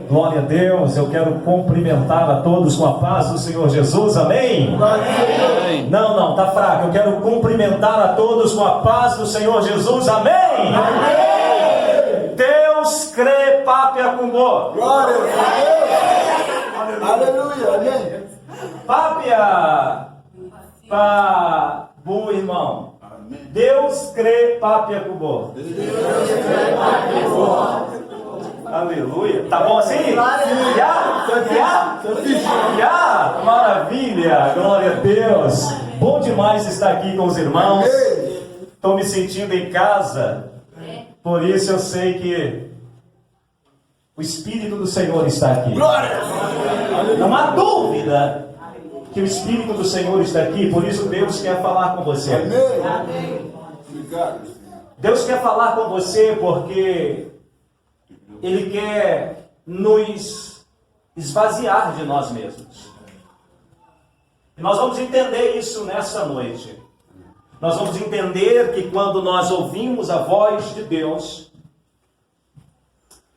Glória a Deus, eu quero cumprimentar a todos com a paz do Senhor Jesus, amém? Amém. Não, tá fraco, eu quero cumprimentar a todos com a paz do Senhor Jesus, amém? Amém. Deus crê, Pápia Cumbô. Glória a Deus. Aleluia, amém. Pápia, Pabu, irmão. Deus crê, Pápia Cumbô. Deus crê, Pápia Cumbô. Aleluia. Tá bom assim? Já? Maravilha. Glória a Deus. Bom demais estar aqui com os irmãos. Estou me sentindo em casa. Por isso eu sei que o Espírito do Senhor está aqui. Não há dúvida que o Espírito do Senhor está aqui. Por isso Deus quer falar com você. Deus quer falar com você porque Ele quer nos esvaziar de nós mesmos. E nós vamos entender isso nessa noite. Nós vamos entender que quando nós ouvimos a voz de Deus,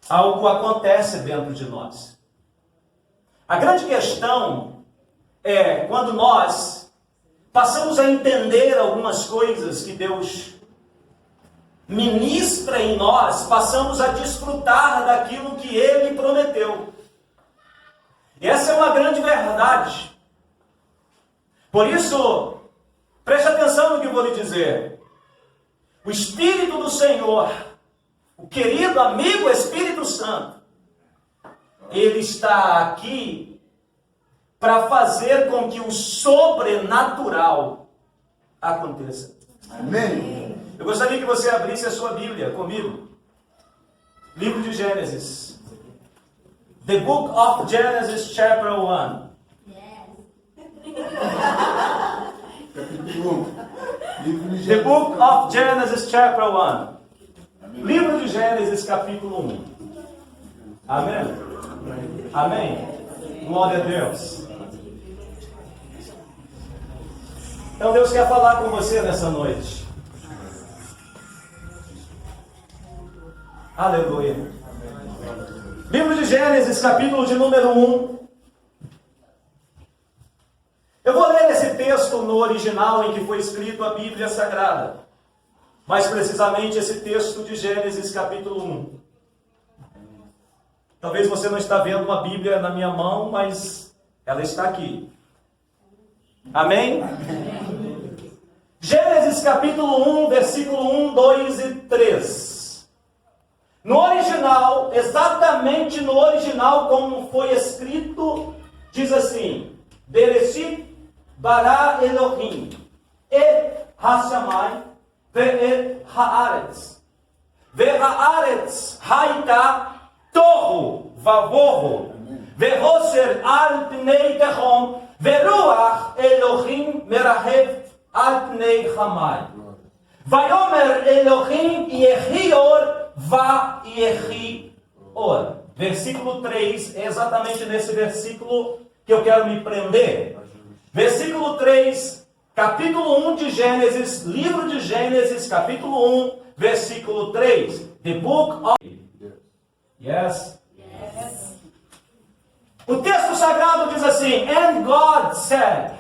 algo acontece dentro de nós. A grande questão é quando nós passamos a entender algumas coisas que Deus ministra em nós, passamos a desfrutar daquilo que Ele prometeu. E essa é uma grande verdade. Por isso, preste atenção no que eu vou lhe dizer. O Espírito do Senhor, o querido amigo Espírito Santo, Ele está aqui para fazer com que o sobrenatural aconteça. Amém. Eu gostaria que você abrisse a sua Bíblia comigo. Livro de Gênesis. The Book of Genesis, chapter 1. The Book of Genesis, chapter 1. Livro de Gênesis, capítulo 1. Amém? Amém? Glória a Deus. Então Deus quer falar com você nessa noite. Aleluia. Livro de Gênesis, capítulo de número 1. Eu vou ler esse texto no original em que foi escrito a Bíblia Sagrada. Mais precisamente esse texto de Gênesis, capítulo 1. Talvez você não está vendo uma Bíblia na minha mão, mas ela está aqui. Amém? Gênesis, capítulo 1, versículo 1, 2 e 3. No original, exatamente no original como foi escrito, diz assim: Bereshit bara Elohim et hashamai ve'et haaretz ve'haaretz haita tohu vavohu ve'hoser al pnei tehom ve'ruach Elohim merahev al pnei chamai vayomer Elohim yehi or Va-yehi or. Versículo 3, é exatamente nesse versículo que eu quero me prender. Versículo 3, capítulo 1 de Gênesis, livro de Gênesis, capítulo 1, versículo 3. The Book of... Yes? Yes. O texto sagrado diz assim: And God said,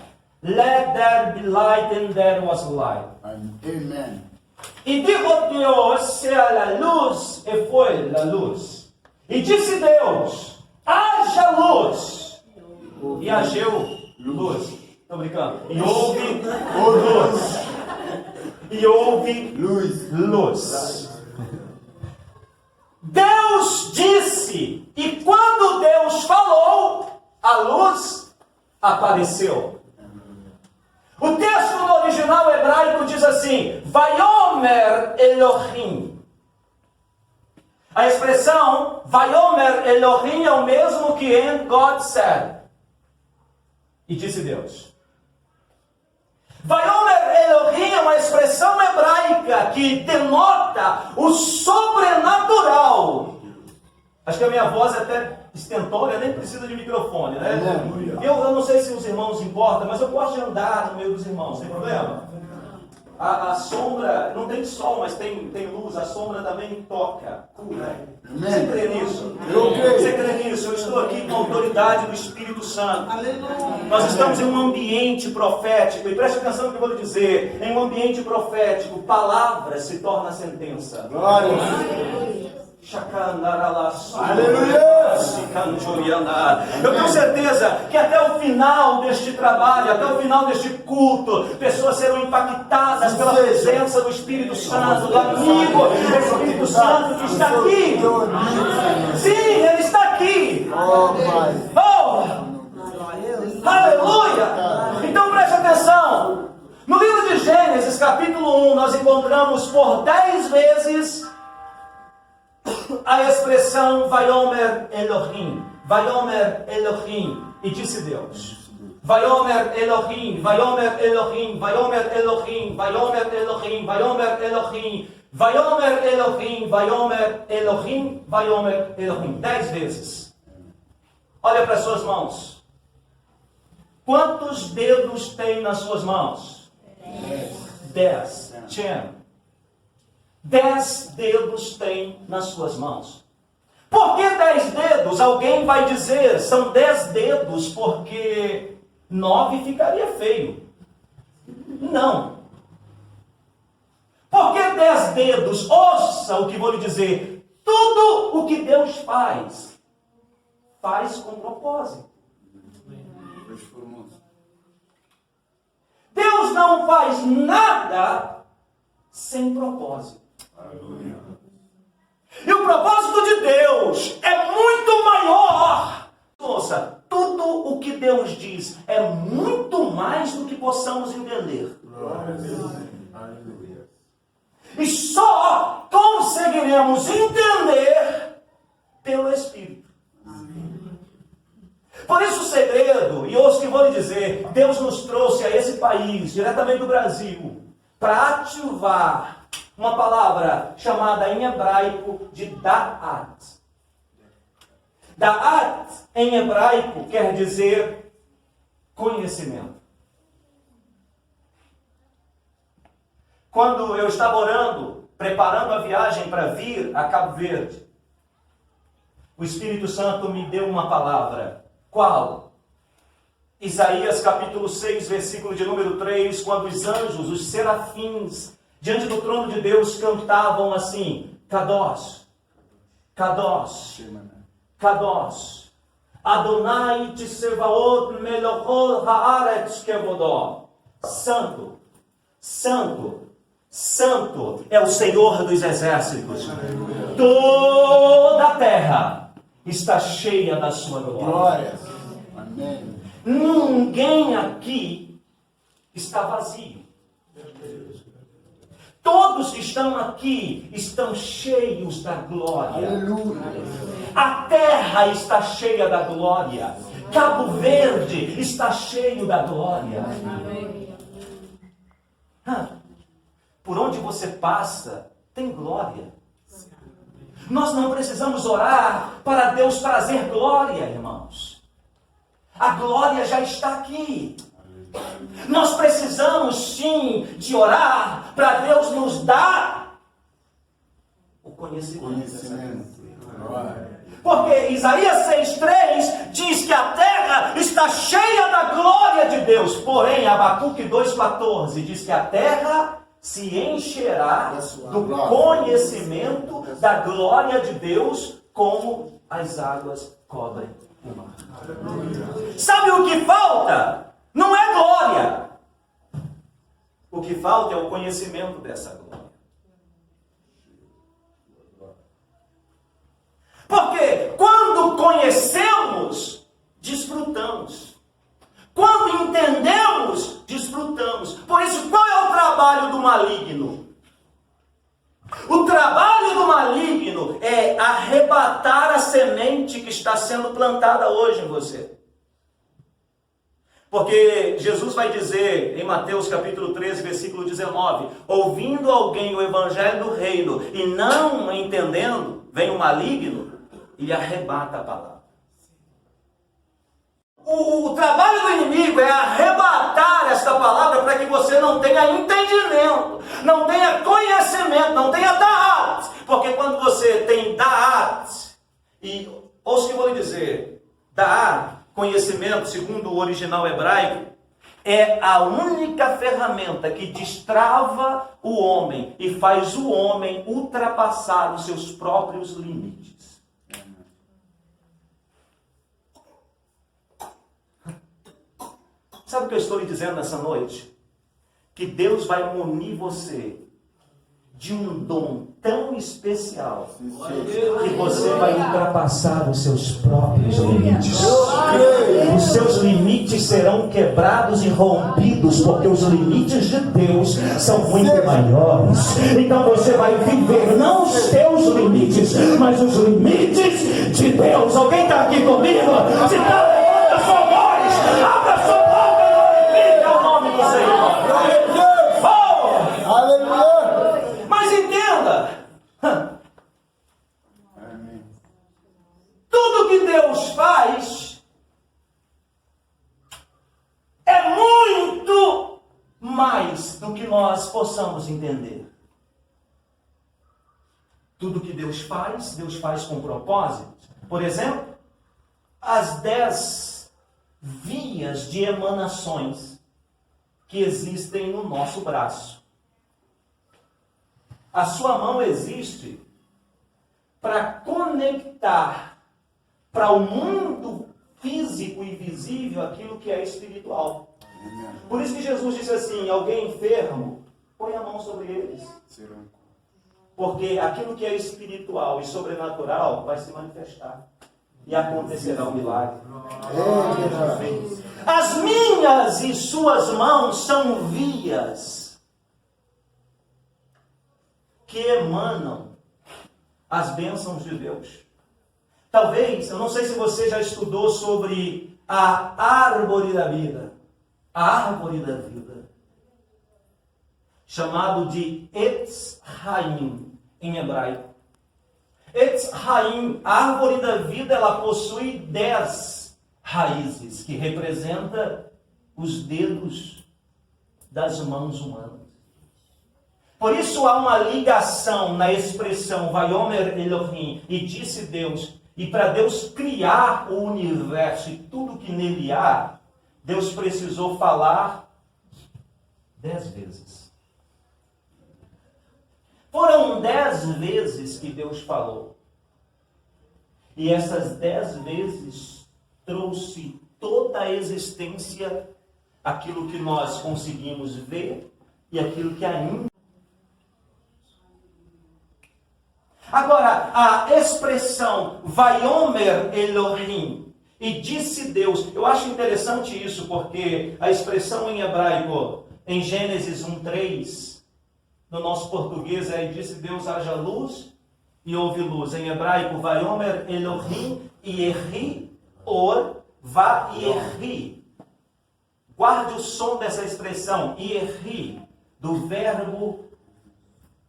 Let there be light, and there was light. Amen. E dijo Deus, sea a luz, e foi a luz. E disse Deus, haja luz. E hageu luz. Estou brincando. E houve luz. E houve luz. Deus disse, e quando Deus falou, a luz apareceu. O texto no original hebraico diz assim: Vayomer Elohim. A expressão Vayomer Elohim é o mesmo que And God said. E disse Deus. Vayomer Elohim é uma expressão hebraica que denota o sobrenatural. Acho que a minha voz é até estentória, nem precisa de microfone, né? Eu não sei se os irmãos importam, mas eu gosto de andar no meio dos irmãos, sem problema? A sombra, não tem sol, mas tem luz, a sombra também toca, cura. Você crê nisso? Eu creio. Você crê nisso? Eu estou aqui com a autoridade do Espírito Santo. Nós estamos em um ambiente profético, e preste atenção no que eu vou lhe dizer. Em um ambiente profético, palavra se torna sentença. Glória. Aleluia! Eu tenho certeza que até o final deste trabalho, até o final deste culto, pessoas serão impactadas pela presença do Espírito Santo, do amigo do Espírito Santo que está aqui. Sim, ele está aqui. Oh! Aleluia! Então preste atenção. No livro de Gênesis, capítulo 1, nós encontramos por 10 vezes a expressão Vaiomer Elohim, Vaiomer Elohim, e disse Deus. Vaiomer Elohim, Vaiomer Elohim, Vaiomer Elohim, Vaiomer Elohim, Vaiomer Elohim, Vaiomer Elohim, Vaiomer Elohim, Vaiomer Elohim. 10 vezes. Olha para as suas mãos. Quantos dedos tem nas suas mãos? 10. 10 dedos tem nas suas mãos. Por que 10 dedos? Alguém vai dizer, são 10 dedos porque 9 ficaria feio. Não. Por que 10 dedos? Ouça o que vou lhe dizer. Tudo o que Deus faz, faz com propósito. Deus não faz nada sem propósito. Aleluia. E o propósito de Deus é muito maior. Ouça, tudo o que Deus diz é muito mais do que possamos entender. Aleluia. E só conseguiremos entender pelo Espírito. Por isso o segredo, e ouça o que vou lhe dizer, Deus nos trouxe a esse país, diretamente do Brasil, para ativar uma palavra chamada em hebraico de Da'at. Da'at em hebraico quer dizer conhecimento. Quando eu estava orando, preparando a viagem para vir a Cabo Verde, o Espírito Santo me deu uma palavra. Qual? Isaías capítulo 6, versículo de número 3, quando os anjos, os serafins, diante do trono de Deus cantavam assim: Kadosh, Kadosh, Kadosh, Adonai Tsevaot Melohot Haaretz Kevodó. Santo, Santo, Santo é o Senhor dos exércitos. Toda a terra está cheia da sua glória. Amém. Ninguém aqui está vazio. Todos que estão aqui estão cheios da glória. Aleluia. A terra está cheia da glória. Cabo Verde está cheio da glória. Por onde você passa, tem glória. Nós não precisamos orar para Deus trazer glória, irmãos. A glória já está aqui. Nós precisamos sim de orar para Deus nos dar o conhecimento. Porque Isaías 6,3 diz que a terra está cheia da glória de Deus. Porém, Abacuque 2,14 diz que a terra se encherá do conhecimento da glória de Deus, como as águas cobrem o mar. Sabe o que falta? Não é glória. O que falta é o conhecimento dessa glória. Porque quando conhecemos, desfrutamos. Quando entendemos, desfrutamos. Por isso, qual é o trabalho do maligno? O trabalho do maligno é arrebatar a semente que está sendo plantada hoje em você. Porque Jesus vai dizer em Mateus capítulo 13, versículo 19: ouvindo alguém o evangelho do reino e não entendendo, vem o maligno e lhe arrebata a palavra. O trabalho do inimigo é arrebatar esta palavra para que você não tenha entendimento, não tenha conhecimento, não tenha da'at. Porque quando você tem da'at, e ouça o que eu vou lhe dizer, da'at, conhecimento, segundo o original hebraico, é a única ferramenta que destrava o homem e faz o homem ultrapassar os seus próprios limites. Sabe o que eu estou lhe dizendo nessa noite? Que Deus vai munir você de um dom tão especial que você vai ultrapassar os seus próprios limites. Os seus limites serão quebrados e rompidos, porque os limites de Deus são muito maiores. Então você vai viver não os teus limites, mas os limites de Deus. Alguém está aqui comigo? Se está, levanta a sua voz, abra a sua boca e glorifica o nome do Senhor. Oh! Aleluia. Mas entenda, tudo que Deus faz é muito mais do que nós possamos entender. Tudo que Deus faz com propósito. Por exemplo, as 10 vias de emanações que existem no nosso braço. A sua mão existe para conectar para o mundo físico e visível aquilo que é espiritual. Por isso que Jesus disse assim: alguém enfermo, põe a mão sobre eles. Porque aquilo que é espiritual e sobrenatural vai se manifestar. E acontecerá um milagre. As minhas e suas mãos são vias que emanam as bênçãos de Deus. Talvez, eu não sei se você já estudou sobre a árvore da vida. A árvore da vida. Chamado de Etz Haim em hebraico. Etz Haim, a árvore da vida, ela possui 10 raízes, que representa os dedos das mãos humanas. Por isso há uma ligação na expressão Vayomer Elohim, e disse Deus. E para Deus criar o universo e tudo que nele há, Deus precisou falar 10 vezes. Foram 10 vezes que Deus falou. E essas 10 vezes trouxe toda a existência, aquilo que nós conseguimos ver e aquilo que ainda. Agora, a expressão Vayomer Elohim, e disse Deus, eu acho interessante isso, porque a expressão em hebraico, em Gênesis 1:3, no nosso português é: e disse Deus, haja luz, e houve luz. Em hebraico, Vayomer Elohim, Yehi Or, Va-Yehi. Guarde o som dessa expressão, Yehi, do verbo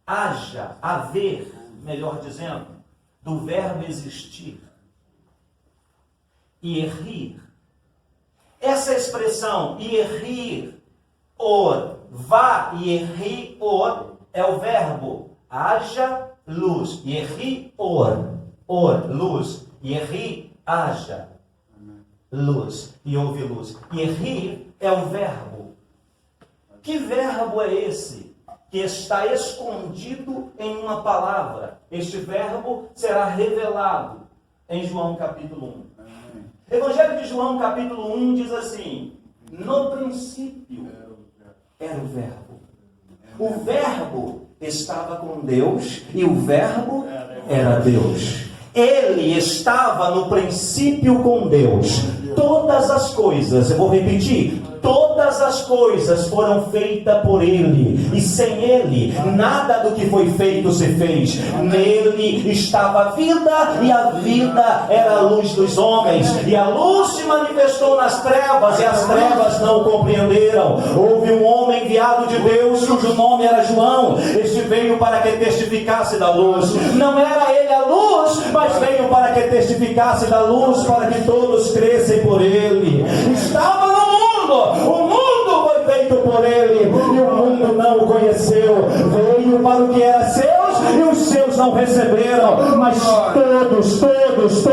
haja, haver, melhor dizendo, do verbo existir. Yehi. Essa expressão, Yehi Or, Va-Yehi Or, é o verbo haja luz. Yehi Or, Or, luz. Yehi haja luz. E houve luz. Yehi é o verbo. Que verbo é esse? Que está escondido em uma palavra. Este verbo será revelado em João capítulo 1. Evangelho de João capítulo 1 diz assim: no princípio era o verbo. O verbo estava com Deus e o verbo era Deus. Ele estava no princípio com Deus. Todas as coisas, eu vou repetir, todas Todas as coisas foram feitas por Ele, e sem Ele, nada do que foi feito se fez. Nele estava a vida, e a vida era a luz dos homens. E a luz se manifestou nas trevas, e as trevas não o compreenderam. Houve um homem enviado de Deus, cujo nome era João. Este veio para que testificasse da luz. Não era ele a luz, mas veio para que testificasse da luz, para que todos crescem por ele. Estava no mundo, o mundo foi feito por ele, e o mundo não o conheceu. Veio para o que era seus, e os seus não receberam. Mas todos quantos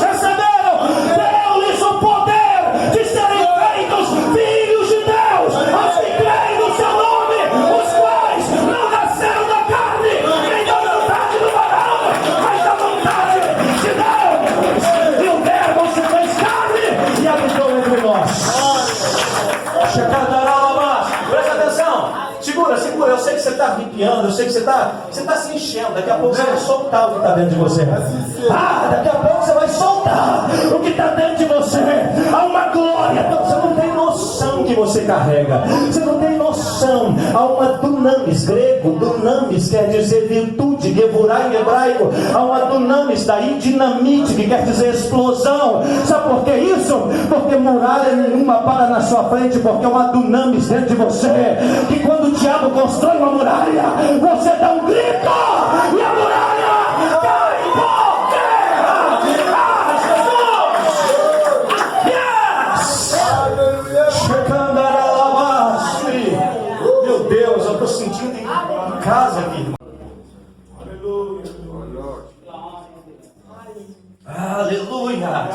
receberam, deu-lhes o poder de serem feitos filhos de Deus, aos que creem no seu nome, os quais não nasceram da carne, nem da vontade do varão, mas da vontade de Deus. E o Verbo se fez carne e habitou entre nós. Presta atenção. Segura, eu sei que você está arrepiando, eu sei que você está se enchendo. Daqui a pouco você vai soltar o que está dentro de você. Daqui a pouco você vai soltar o que está dentro de você. Há uma glória, você não tem noção que você carrega. Você não tem noção. Há uma dunamis, grego, dunamis quer dizer virtude, gevurai em hebraico. Há uma dunamis, daí dinamite, que quer dizer explosão. Sabe por que isso? Porque muralha nenhuma para na sua frente, porque é uma dunamis dentro de você, que quando o diabo constrói uma muralha, você dá um grito e a muralha cai por terra. Jesus! Yes! Meu Deus, eu estou sentindo em casa aqui, irmão. Aleluia!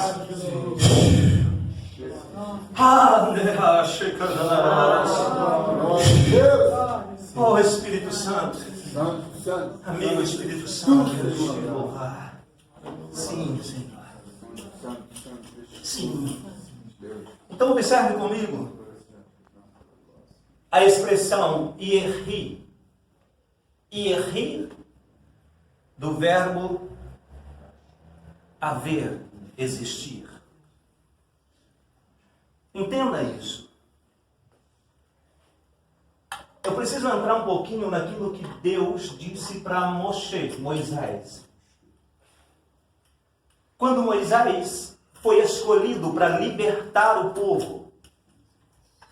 Oh Espírito Santo, amigo Espírito Santo, eu te louvar. Sim, Senhor. Sim. Então observe comigo a expressão ierri. Ierri, do verbo haver, existir. Entenda isso. Eu preciso entrar um pouquinho naquilo que Deus disse para Moisés. Quando Moisés foi escolhido para libertar o povo,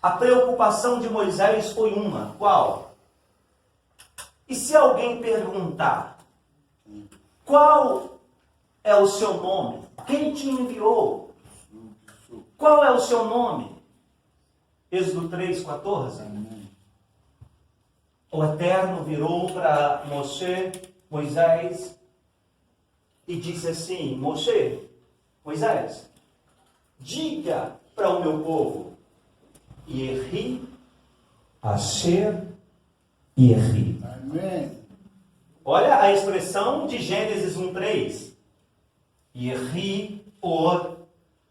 a preocupação de Moisés foi uma. Qual? E se alguém perguntar, qual é o seu nome? Quem te enviou? Qual é o seu nome? Êxodo 3:14. O Eterno virou para Moisés e disse assim: Moisés, diga para o meu povo, Ierri, Asher, Ierri. Amém. Olha a expressão de Gênesis 1:3. Ierri, Or,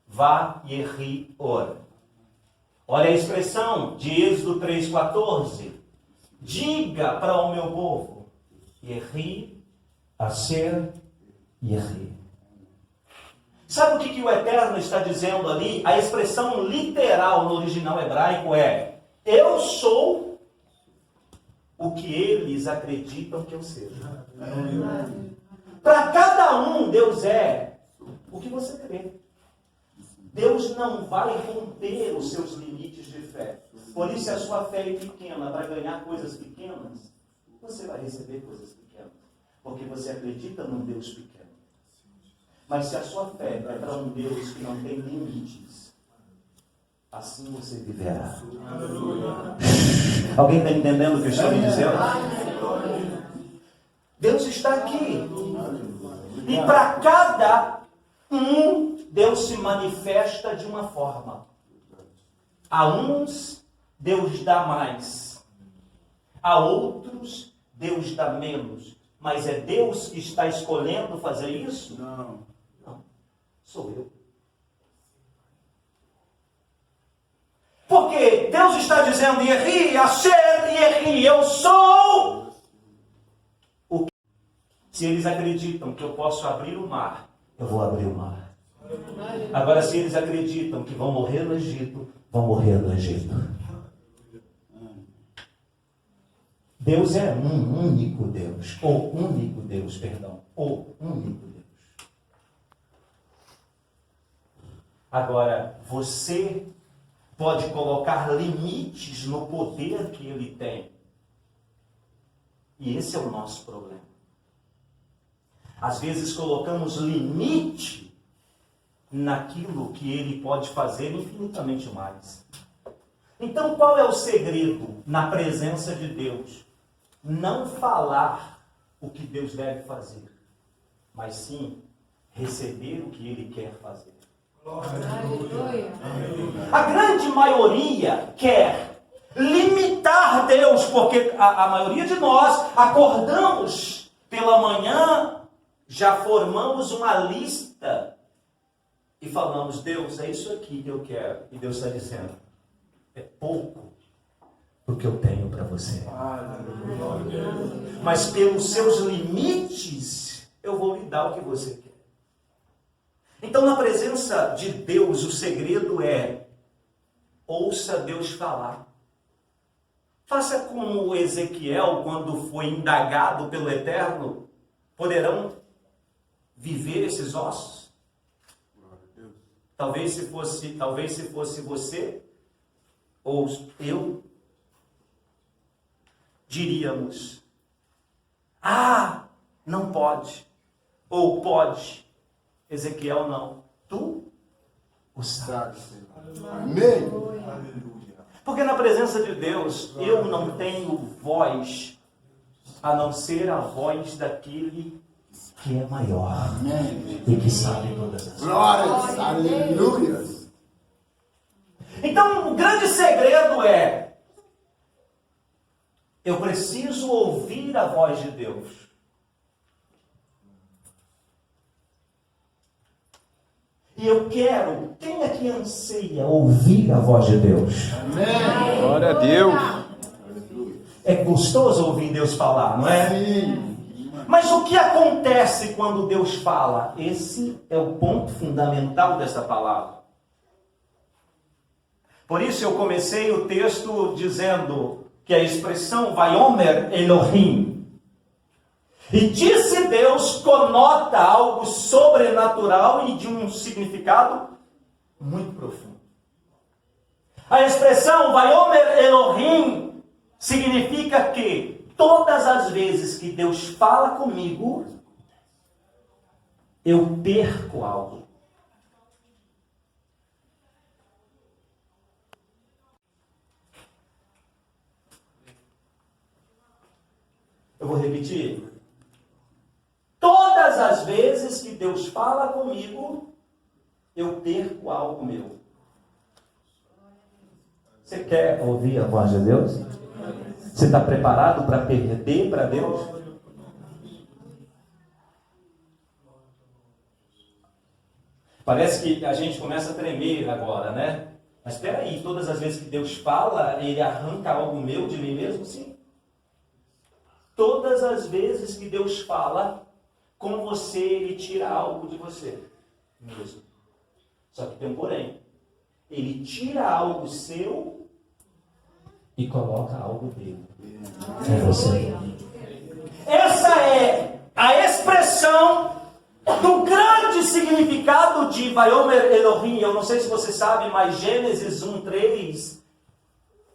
Va, Ierri, Or. Olha a expressão de Êxodo 3:14. Diga para o meu povo, Ierri, Asher, Ierri. Sabe o que o Eterno está dizendo ali? A expressão literal no original hebraico é: eu sou o que eles acreditam que eu seja. Para cada um, Deus é o que você crê. Deus não vai romper os seus limites de fé. Por isso, se a sua fé é pequena para ganhar coisas pequenas, você vai receber coisas pequenas. Porque você acredita num Deus pequeno. Mas se a sua fé é para um Deus que não tem limites, assim você viverá. Alguém está entendendo o que eu estou me dizendo? Deus está aqui. E para cada Deus se manifesta de uma forma. A uns, Deus dá mais. A outros, Deus dá menos. Mas é Deus que está escolhendo fazer isso? Não. Sou eu. Porque Deus está dizendo, Ierri, Asher, Ierri, eu sou o que. Se eles acreditam que eu posso abrir o mar, eu vou abrir o mar. Agora, se eles acreditam que vão morrer no Egito, vão morrer no Egito. Deus é um único Deus. O único Deus. Agora, você pode colocar limites no poder que ele tem. E esse é o nosso problema. Às vezes colocamos limite naquilo que ele pode fazer infinitamente mais. Então, qual é o segredo na presença de Deus? Não falar o que Deus deve fazer, mas sim receber o que ele quer fazer. Aleluia. A grande maioria quer limitar Deus, porque a maioria de nós acordamos pela manhã, já formamos uma lista e falamos: Deus, é isso aqui que eu quero. E Deus está dizendo: é pouco do que eu tenho para você. Mas pelos seus limites, eu vou lhe dar o que você quer. Então, na presença de Deus, o segredo é: ouça Deus falar. Faça como Ezequiel, quando foi indagado pelo Eterno: poderão viver esses ossos? Talvez se fosse você ou eu, diríamos: não pode. Ou pode. Ezequiel, não. Tu o sabes. Amém. Porque na presença de Deus, eu não tenho voz, a não ser a voz daquele que é maior. Amém. E que sabe todas as coisas. Glórias. Aleluia. Então, o grande segredo é: eu preciso ouvir a voz de Deus. E eu quero, quem aqui anseia ouvir a voz de Deus? Amém. Glória a Deus. É gostoso ouvir Deus falar, não é? Sim. Mas o que acontece quando Deus fala? Esse é o ponto fundamental dessa palavra. Por isso eu comecei o texto dizendo que a expressão Vaiomer Elohim, e disse Deus, conota algo sobrenatural e de um significado muito profundo. A expressão Vaiomer Elohim significa que todas as vezes que Deus fala comigo, eu perco algo. Eu vou repetir. Todas as vezes que Deus fala comigo, eu perco algo meu. Você quer ouvir a voz de Deus? Você está preparado para perder para Deus? Parece que a gente começa a tremer agora, né? Mas espera aí, todas as vezes que Deus fala, Ele arranca algo meu de mim mesmo? Sim. Todas as vezes que Deus fala com você, Ele tira algo de você mesmo. Só que tem um porém. Ele tira algo seu e coloca algo dele em você. Essa é a expressão do grande significado de Vaiomer Elohim. Eu não sei se você sabe, mas Gênesis 1:3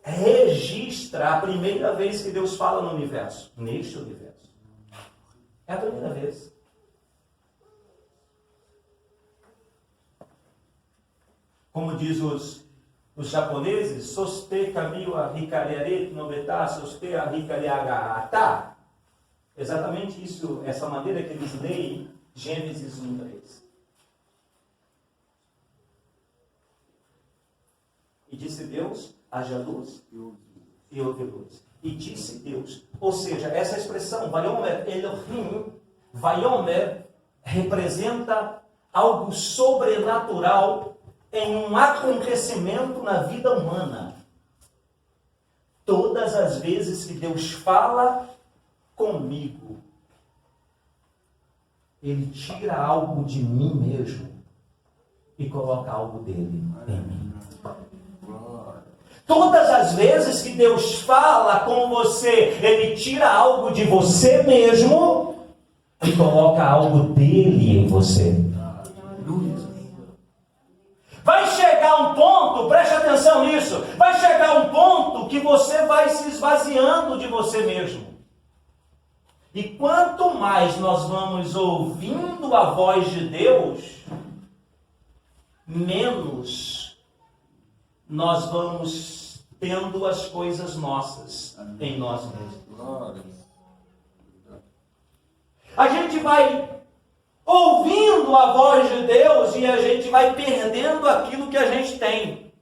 registra a primeira vez que Deus fala no universo. Neste universo. É a primeira vez. Como diz os japoneses, soste kami wa hikariare nobeta soste a hikariagata. Exatamente isso, essa maneira que eles leem Gênesis 1:3. E disse Deus: haja luz e houve luz. E disse Deus. Ou seja, essa expressão, Vaiomer Elohim, Vaiomer representa algo sobrenatural em um acontecimento na vida humana. Todas as vezes que Deus fala comigo, ele tira algo de mim mesmo e coloca algo dele em mim. Todas as vezes que Deus fala com você, ele tira algo de você mesmo e coloca algo dele em você. Vai chegar um ponto, preste atenção nisso, vai chegar um ponto que você vai se esvaziando de você mesmo. E quanto mais nós vamos ouvindo a voz de Deus, menos nós vamos tendo as coisas nossas em nós mesmos. A gente vai ouvindo a voz de Deus e a gente vai perdendo aquilo que a gente tem,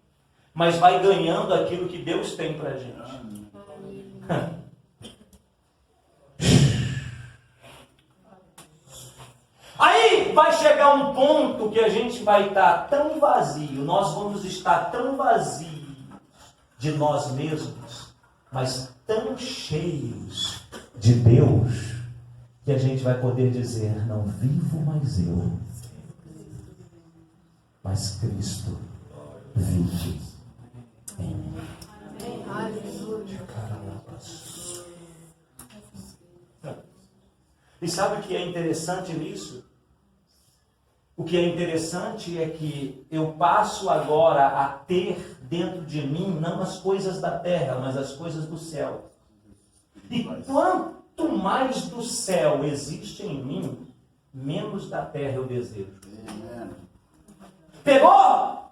mas vai ganhando aquilo que Deus tem para a gente. Aí vai chegar um ponto que a gente vai estar tão vazio, nós vamos estar tão vazios de nós mesmos, mas tão cheios de Deus, que a gente vai poder dizer: não vivo mais eu, mas Cristo vive em mim. E sabe o que é interessante nisso? O que é interessante é que eu passo agora a ter dentro de mim não as coisas da terra, mas as coisas do céu. E quanto mais do céu existe em mim, menos da terra eu desejo. Pegou?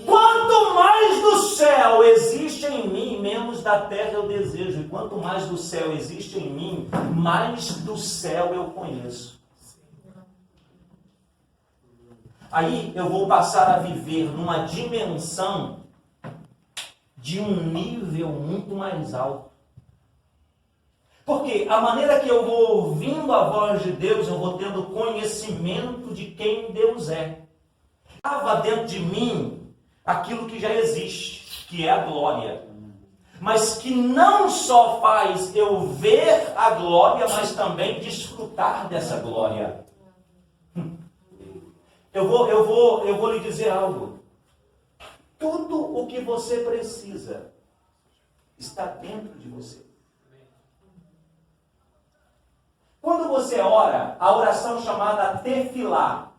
Quanto mais do céu existe em mim, menos da terra eu desejo. E quanto mais do céu existe em mim, mais do céu eu conheço. Aí eu vou passar a viver numa dimensão de um nível muito mais alto. Porque a maneira que eu vou ouvindo a voz de Deus, eu vou tendo conhecimento de quem Deus é. Estava dentro de mim aquilo que já existe, que é a glória. Mas que não só faz eu ver a glória, mas também desfrutar dessa glória. Eu vou lhe dizer algo. Tudo o que você precisa está dentro de você. Quando você ora, a oração chamada tefilá.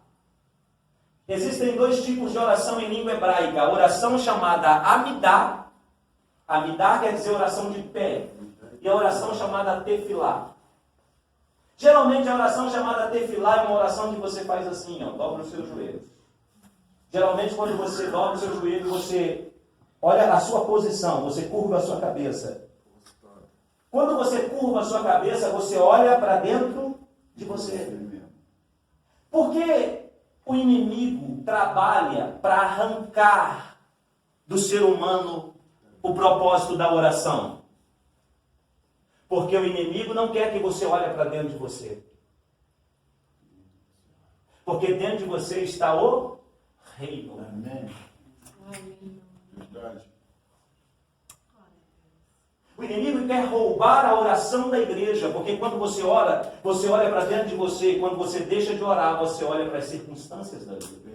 Existem dois tipos de oração em língua hebraica. A oração chamada amidá. Amidá quer dizer oração de pé. E a oração chamada tefilá. Geralmente a oração chamada tefilá é uma oração que você faz assim, ó, dobra os seus joelhos. Geralmente quando você dobra os seus joelhos, você olha a sua posição, você curva a sua cabeça. Quando você curva a sua cabeça, você olha para dentro de você. Porque o inimigo trabalha para arrancar do ser humano o propósito da oração. Porque o inimigo não quer que você olhe para dentro de você. Porque dentro de você está o reino. Amém. Verdade. O inimigo quer roubar a oração da igreja, porque quando você ora, você olha para dentro de você, e quando você deixa de orar, você olha para as circunstâncias da vida.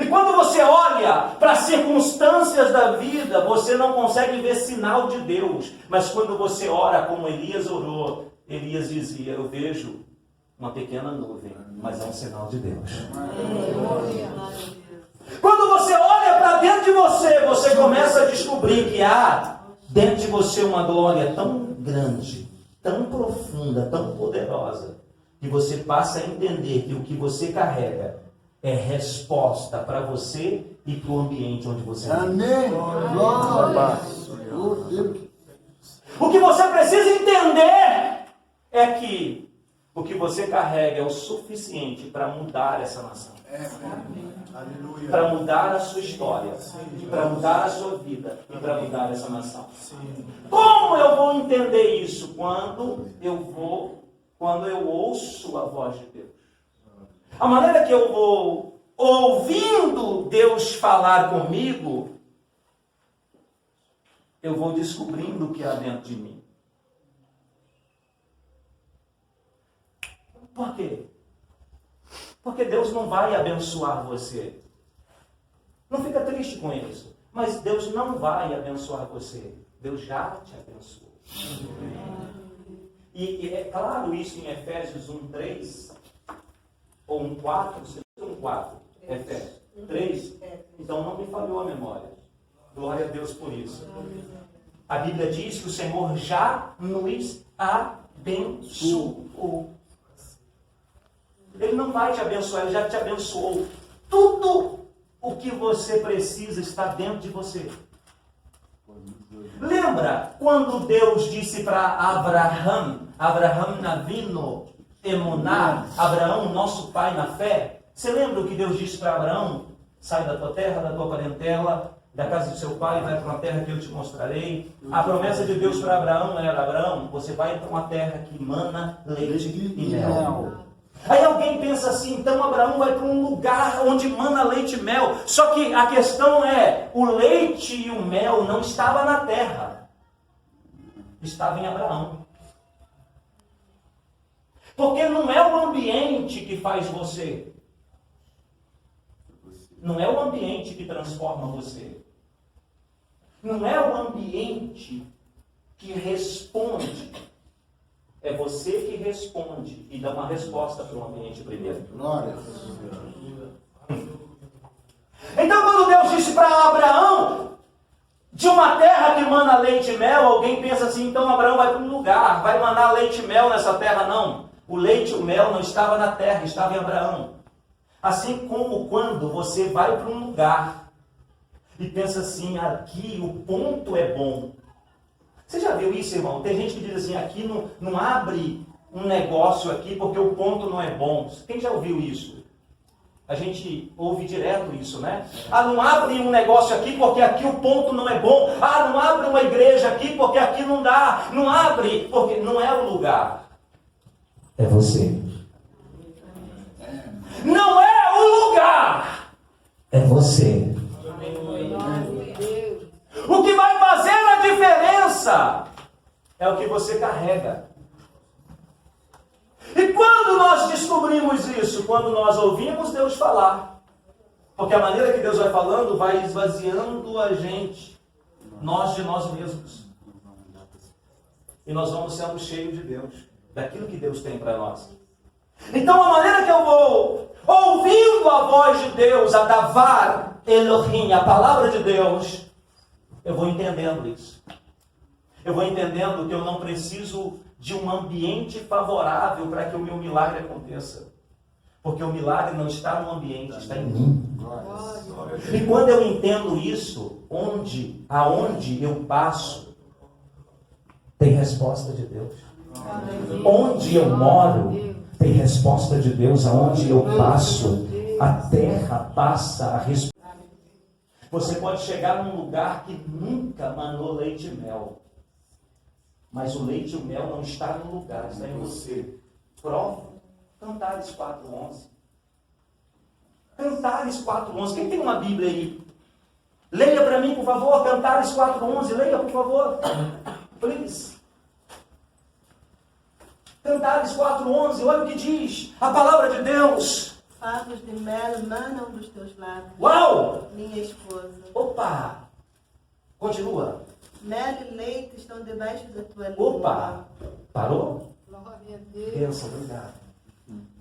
E quando você olha para as circunstâncias da vida, você não consegue ver sinal de Deus. Mas quando você ora como Elias orou, Elias dizia: eu vejo uma pequena nuvem, mas é um sinal de Deus. Quando você olha para dentro de você, você começa a descobrir que há dentro de você uma glória tão grande, tão profunda, tão poderosa, que você passa a entender que o que você carrega é resposta para você e para o ambiente onde você vive. Amém. Glória. O que você precisa entender é que o que você carrega é o suficiente para mudar essa nação. Aleluia. Para mudar a sua história, para mudar a sua vida e para mudar essa nação. Como eu vou entender isso? Quando eu ouço a voz de Deus. A maneira que eu vou ouvindo Deus falar comigo, eu vou descobrindo o que há dentro de mim. Porque Deus não vai abençoar você. Não fica triste com isso. Mas Deus não vai abençoar você. Deus já te abençoou. E é claro isso em Efésios 1:3 ou 1:4, se não 1:4, Efésios 3. Então não me falhou a memória. Glória a Deus por isso. A Bíblia diz que o Senhor já nos abençoou. Ele não vai te abençoar, Ele já te abençoou. Tudo o que você precisa está dentro de você. Lembra quando Deus disse para Abraão Navino Emuná, Abraão, nosso pai na fé? Você lembra o que Deus disse para Abraão? Sai da tua terra, da tua parentela, da casa de seu pai, vai para uma terra que eu te mostrarei. A promessa de Deus para Abraão era: Abraão, você vai para uma terra que mana leite e mel. Aí alguém pensa assim, então Abraão vai para um lugar onde mana leite e mel. Só que a questão é, o leite e o mel não estava na terra. Estava em Abraão. Porque não é o ambiente que faz você. Não é o ambiente que transforma você. Não é o ambiente que responde. É você que responde e dá uma resposta para o ambiente primeiro. Glória. Então, quando Deus disse para Abraão, de uma terra que mana leite e mel, alguém pensa assim, então Abraão vai para um lugar, vai manar leite e mel nessa terra. Não. O leite e o mel não estava na terra, estava em Abraão. Assim como quando você vai para um lugar e pensa assim, aqui o ponto é bom. Você já viu isso, irmão? Tem gente que diz assim, aqui não abre um negócio aqui porque o ponto não é bom. Quem já ouviu isso? A gente ouve direto isso, né? Ah, não abre um negócio aqui porque aqui o ponto não é bom. Ah, não abre uma igreja aqui porque aqui não dá. Não abre porque não é o lugar. É você. Não é o lugar. É você. O que vai fazer a diferença é o que você carrega. E quando nós descobrimos isso? Quando nós ouvimos Deus falar. Porque a maneira que Deus vai falando vai esvaziando a gente, nós de nós mesmos. E nós vamos sendo cheios de Deus, daquilo que Deus tem para nós. Então a maneira que eu vou ouvindo a voz de Deus, a Davar Elohim, a palavra de Deus, eu vou entendendo isso. Eu vou entendendo que eu não preciso de um ambiente favorável para que o meu milagre aconteça. Porque o milagre não está no ambiente, está em mim. E quando eu entendo isso, aonde eu passo, tem resposta de Deus. Onde eu moro, tem resposta de Deus. Aonde eu passo, a terra passa a resposta. Você pode chegar num lugar que nunca manou leite e mel. Mas o leite e o mel não está no lugar, está em você. Prova. Cantares 4:11. Cantares 4:11. Quem tem uma Bíblia aí? Leia para mim, por favor. Cantares 4:11. Leia, por favor. Please. Cantares 4:11. Olha o que diz a palavra de Deus. Favos de mel manam dos teus lábios. Uau! Minha esposa. Opa! Continua. Mel e leite estão debaixo da tua língua. Opa! Parou? Glória a Deus. Pensa, obrigado.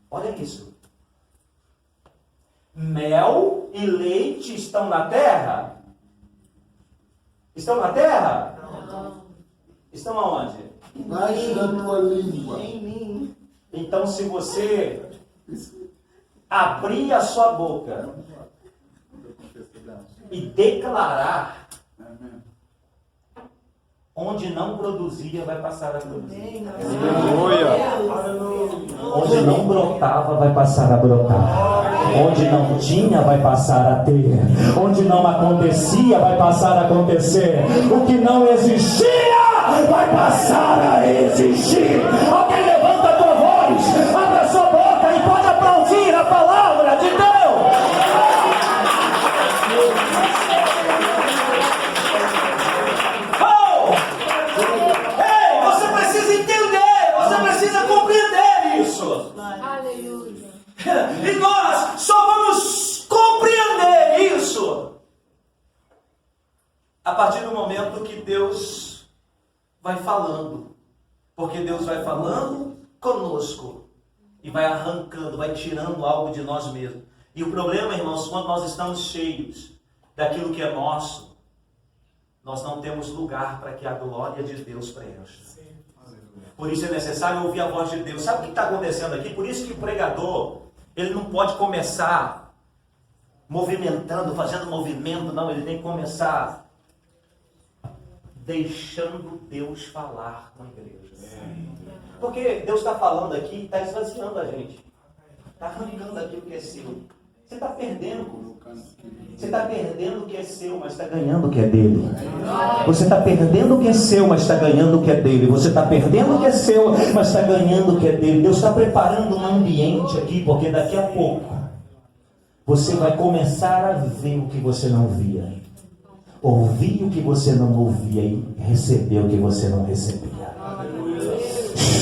Olha isso. Mel e leite estão na terra? Estão na terra? Não. Estão aonde? Debaixo da tua língua. Em mim. Então, se você abrir a sua boca e declarar, onde não produzia vai passar a produzir. Onde não brotava vai passar a brotar. Onde não tinha vai passar a ter. Onde não acontecia vai passar a acontecer. O que não existia vai passar a existir. Alguém levanta a tua voz, abre a sua boca e pode aplaudir a palavra de Deus. Você precisa compreender isso. Aleluia. E nós Deus vai falando. Porque Deus vai falando conosco. E vai arrancando, vai tirando algo de nós mesmos. E o problema, irmãos, quando nós estamos cheios daquilo que é nosso, nós não temos lugar para que a glória de Deus preencha. Por isso é necessário ouvir a voz de Deus. Sabe o que está acontecendo aqui? Por isso que o pregador, ele não pode começar movimentando, fazendo movimento, não. Ele tem que começar deixando Deus falar com a igreja. Porque Deus está falando aqui e está esvaziando a gente. Está arrancando aquilo que é seu. Você está perdendo. Você está perdendo o que é seu, mas está ganhando o que é dele. Você está perdendo o que é seu, mas está ganhando o que é dele. Você está perdendo o que é seu, mas está ganhando o que é dele. Deus está preparando um ambiente aqui, porque daqui a pouco você vai começar a ver o que você não via, ouvir o que você não ouvia e receber o que você não recebia.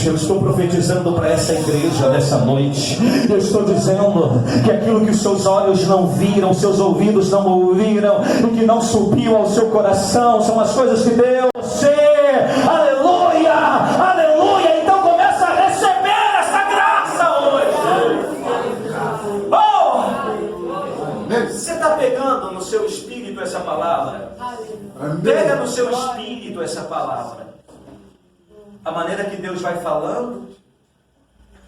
Eu estou profetizando para essa igreja nessa noite. Eu estou dizendo que aquilo que os seus olhos não viram, seus ouvidos não ouviram, o que não subiu ao seu coração, são as coisas que Deus fez. Aleluia! Aleluia! Então começa a receber essa graça hoje. Oh! Você está pegando no seu espírito essa palavra? Pega no seu espírito essa palavra. A maneira que Deus vai falando,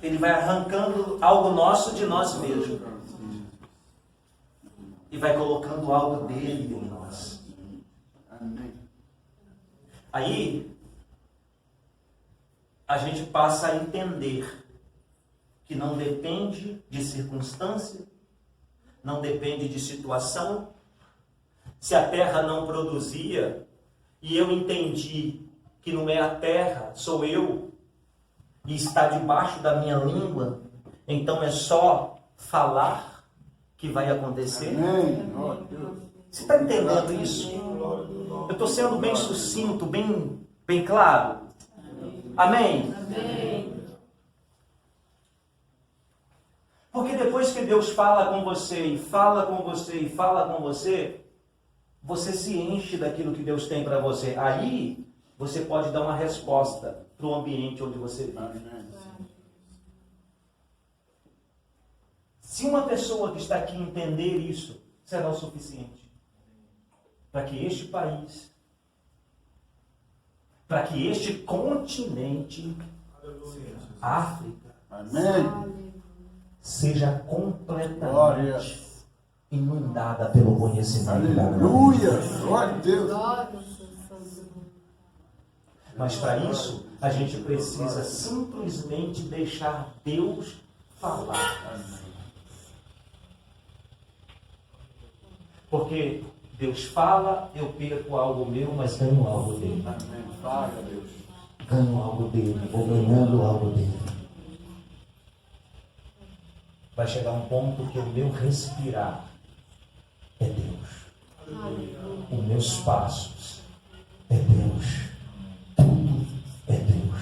Ele vai arrancando algo nosso de nós mesmos. E vai colocando algo dele em nós. Aí, a gente passa a entender que não depende de circunstância, não depende de situação. Se a terra não produzia, e eu entendi que não é a terra, sou eu, e está debaixo da minha língua, então é só falar que vai acontecer. Você está entendendo isso? Eu estou sendo bem sucinto, bem claro. Amém? Porque depois que Deus fala com você, e fala com você, e fala com você, você se enche daquilo que Deus tem para você. Aí você pode dar uma resposta para o ambiente onde você vive. Se uma pessoa que está aqui entender isso, será o suficiente para que este país, para que este continente, África, seja completamente inundada pelo conhecimento da glória. Glória a Deus. Mas para isso, a gente precisa simplesmente deixar Deus falar. Porque Deus fala, eu perco algo meu, mas ganho algo dele. Ganho algo dele, vou ganhando algo dele. Vai chegar um ponto que o meu respirar é Deus. Os meus passos é Deus. Tudo é Deus.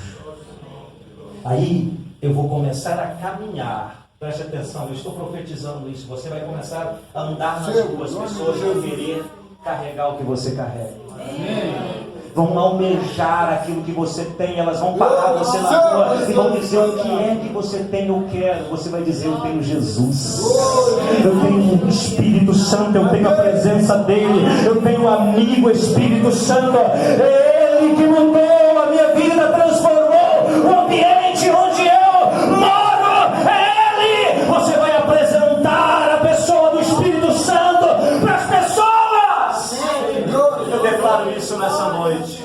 Aí eu vou começar a caminhar. Preste atenção, eu estou profetizando isso. Você vai começar a andar nas ruas, pessoas vão querer carregar o que você carrega. Vão almejar aquilo que você tem, elas vão parar você na rua e vão dizer: o que é que você tem, eu quero. Você vai dizer: eu tenho Jesus, eu tenho o Espírito Santo, eu tenho a presença dele, eu tenho um amigo Espírito Santo, é ele que mudou a minha vida, transformou o ambiente onde eu moro, é ele. Você vai apresentar a pessoa do Espírito Santo para as pessoas. Eu declaro isso nessa noite.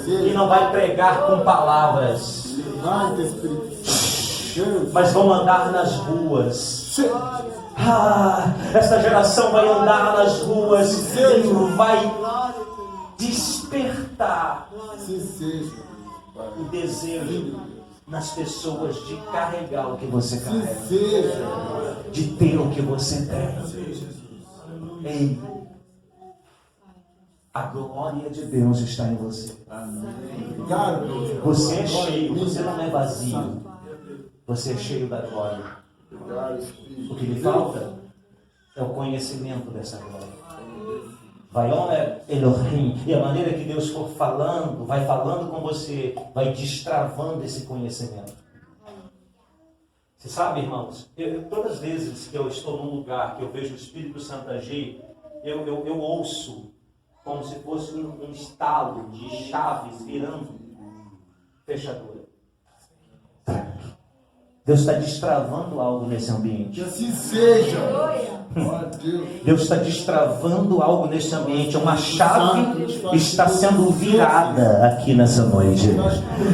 E não vai pregar com palavras, mas vão andar nas ruas. Essa geração vai andar nas ruas e vai despertar o desejo nas pessoas de carregar o que você carrega, de ter o que você tem. Ei, a glória de Deus está em você. Você é cheio, você não é vazio. Você é cheio da glória. O que lhe falta é o conhecimento dessa glória. Vaiomer Elohim. E a maneira que Deus for falando, vai falando com você, vai destravando esse conhecimento. Você sabe, irmãos, todas as vezes que eu estou num lugar que eu vejo o Espírito Santo agir, eu ouço como se fosse um estalo de chaves virando fechadura. Deus está destravando algo nesse ambiente. Que assim seja. Glória a Deus. Deus está destravando algo nesse ambiente. Uma chave está sendo virada aqui nessa noite.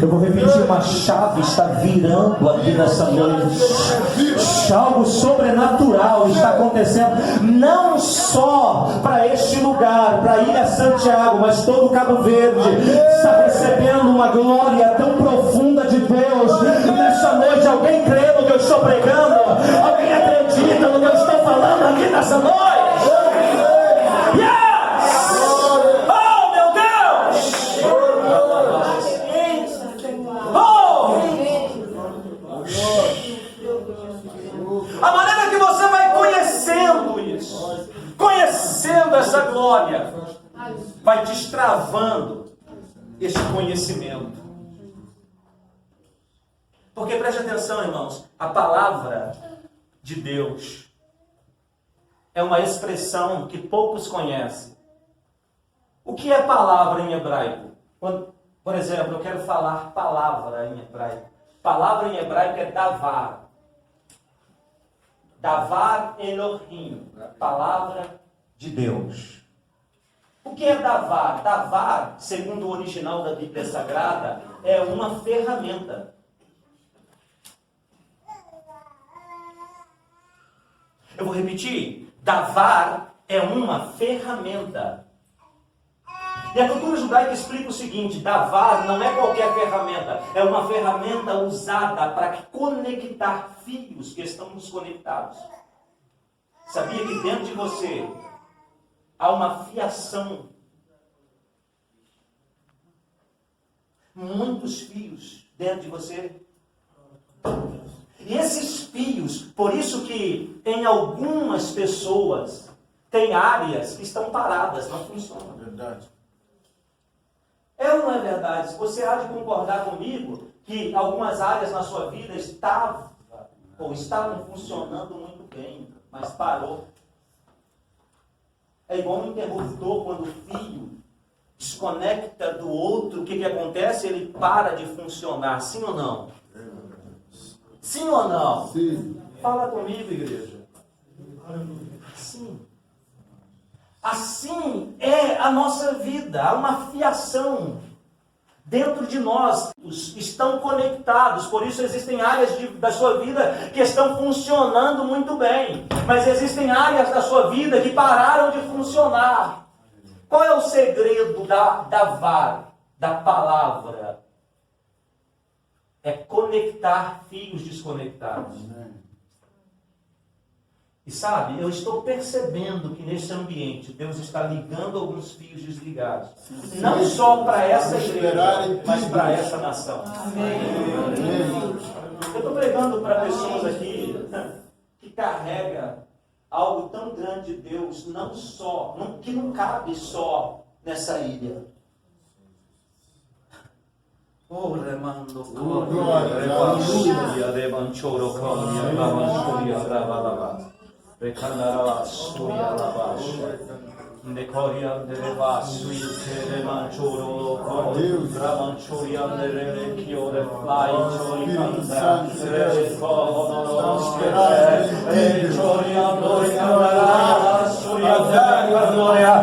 Eu vou repetir, uma chave está virando aqui nessa noite. Algo sobrenatural está acontecendo, não só para este lugar, para a Ilha Santiago, mas todo o Cabo Verde está recebendo uma glória tão profunda de Deus nessa noite. Alguém crê no que eu estou pregando? Alguém acredita no que eu estou falando aqui nessa noite? Yes! Oh, meu Deus! Oh! A maneira que você vai conhecendo isso, conhecendo essa glória, vai destravando esse conhecimento. Porque preste atenção, irmãos, a palavra de Deus é uma expressão que poucos conhecem. O que é palavra em hebraico? Por exemplo, eu quero falar palavra em hebraico. Palavra em hebraico é davar. Davar Elohim, palavra de Deus. O que é davar? Davar, segundo o original da Bíblia Sagrada, é uma ferramenta. Eu vou repetir. Davar é uma ferramenta. E a cultura judaica explica o seguinte: davar não é qualquer ferramenta, é uma ferramenta usada para conectar fios que estão desconectados. Sabia que dentro de você há uma fiação? Muitos fios dentro de você. E esses fios, por isso que em algumas pessoas tem áreas que estão paradas, não funcionam. Verdade. É ou não é verdade? Você há de concordar comigo que algumas áreas na sua vida estavam funcionando muito bem, mas parou. É igual um interruptor, quando o fio desconecta do outro, o que acontece? Ele para de funcionar, sim ou não? Sim ou não? Sim. Fala comigo, igreja. Sim. Assim é a nossa vida. Há uma fiação dentro de nós. Estão conectados. Por isso existem áreas da sua vida que estão funcionando muito bem. Mas existem áreas da sua vida que pararam de funcionar. Qual é o segredo da palavra? É conectar fios desconectados. E sabe, eu estou percebendo que nesse ambiente Deus está ligando alguns fios desligados. Não só para essa igreja, mas para essa nação. Eu estou pregando para pessoas aqui que carregam algo tão grande de Deus, que não cabe só nessa ilha. Oh, remando, Recandarava Surya Lavasha, Necorian de Revasu, Teremanchoro, Ramanchurian de Rerekio, de Fly, Choricanda, Rereconos, Chorian Doricandara, Surya Gloria,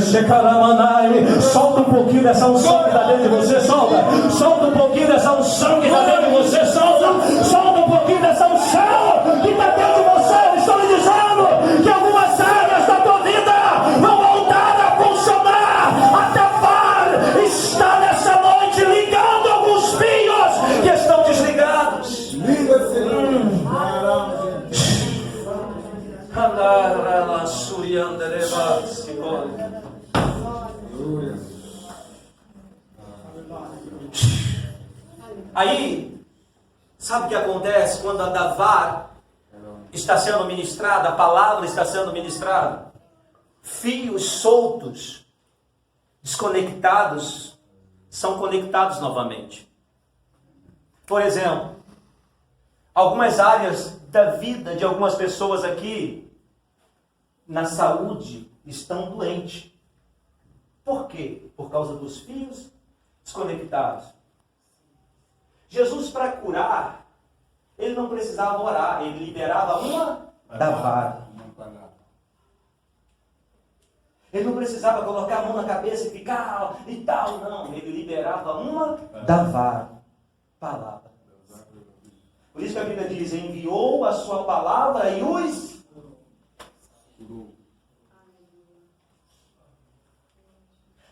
Shekaramanai. Solta um pouquinho dessa unção que está dentro de você, solta um pouquinho dessa unção que está dentro de você, solta um pouquinho dessa unção que está dentro de você. Estou lhe dizendo que algumas áreas da tua vida vão voltar a funcionar. A Davar está nessa noite ligando alguns fios que estão desligados. Liga, Senhor. Aí, sabe o que acontece quando a Davar está sendo ministrada, a palavra está sendo ministrada? fios soltos, desconectados, são conectados novamente. Por exemplo, algumas áreas da vida de algumas pessoas aqui, na saúde, estão doentes. Por quê? Por causa dos fios desconectados. Jesus, para curar, ele não precisava orar, ele liberava uma da vara. Ele não precisava colocar a mão na cabeça e ficar e tal, não. Ele liberava uma da vara. Palavra. Por isso que a Bíblia diz, enviou a sua palavra e os curou.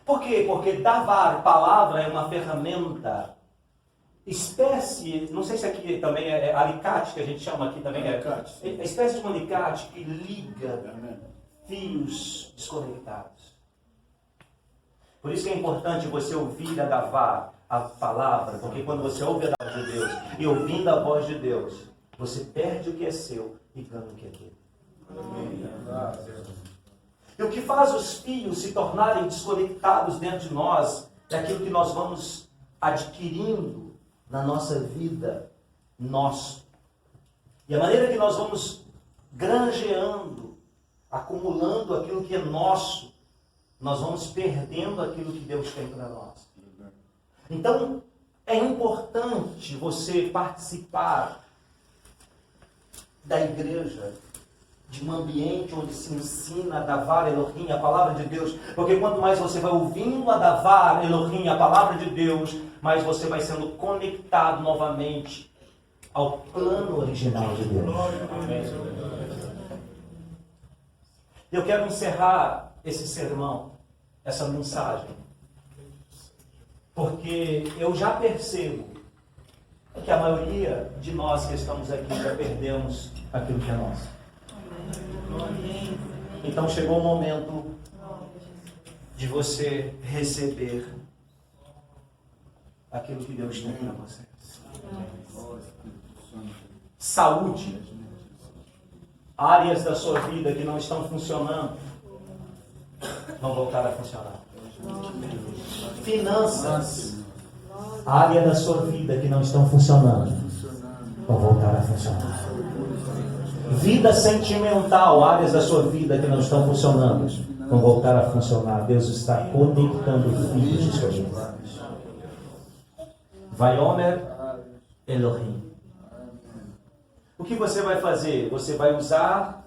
Por quê? Porque da vara, palavra é uma ferramenta, espécie, não sei se aqui também é alicate, que a gente chama aqui também, é espécie de um alicate que liga fios desconectados. Por isso que é importante você ouvir a palavra, porque quando você ouve a voz de Deus, e ouvindo a voz de Deus, você perde o que é seu e ganha o que é dele. E o que faz os fios se tornarem desconectados dentro de nós é aquilo que nós vamos adquirindo na nossa vida, nosso. E a maneira que nós vamos granjeando, acumulando aquilo que é nosso, nós vamos perdendo aquilo que Deus tem para nós. Então, é importante você participar da igreja, de um ambiente onde se ensina a Davar Elohim, a palavra de Deus, porque quanto mais você vai ouvindo a Davar Elohim, a palavra de Deus, mais você vai sendo conectado novamente ao plano original de Deus. Eu quero encerrar esse sermão, essa mensagem, porque eu já percebo que a maioria de nós que estamos aqui já perdemos aquilo que é nosso. Então chegou o momento de você receber aquilo que Deus tem para você. Saúde. Áreas da sua vida que não estão funcionando vão voltar a funcionar. Finanças. Área da sua vida que não estão funcionando vão voltar a funcionar. Vida sentimental, áreas da sua vida que não estão funcionando, vão voltar a funcionar. Deus está conectando fios desconectados. Vaiomer Elohim. O que você vai fazer? Você vai usar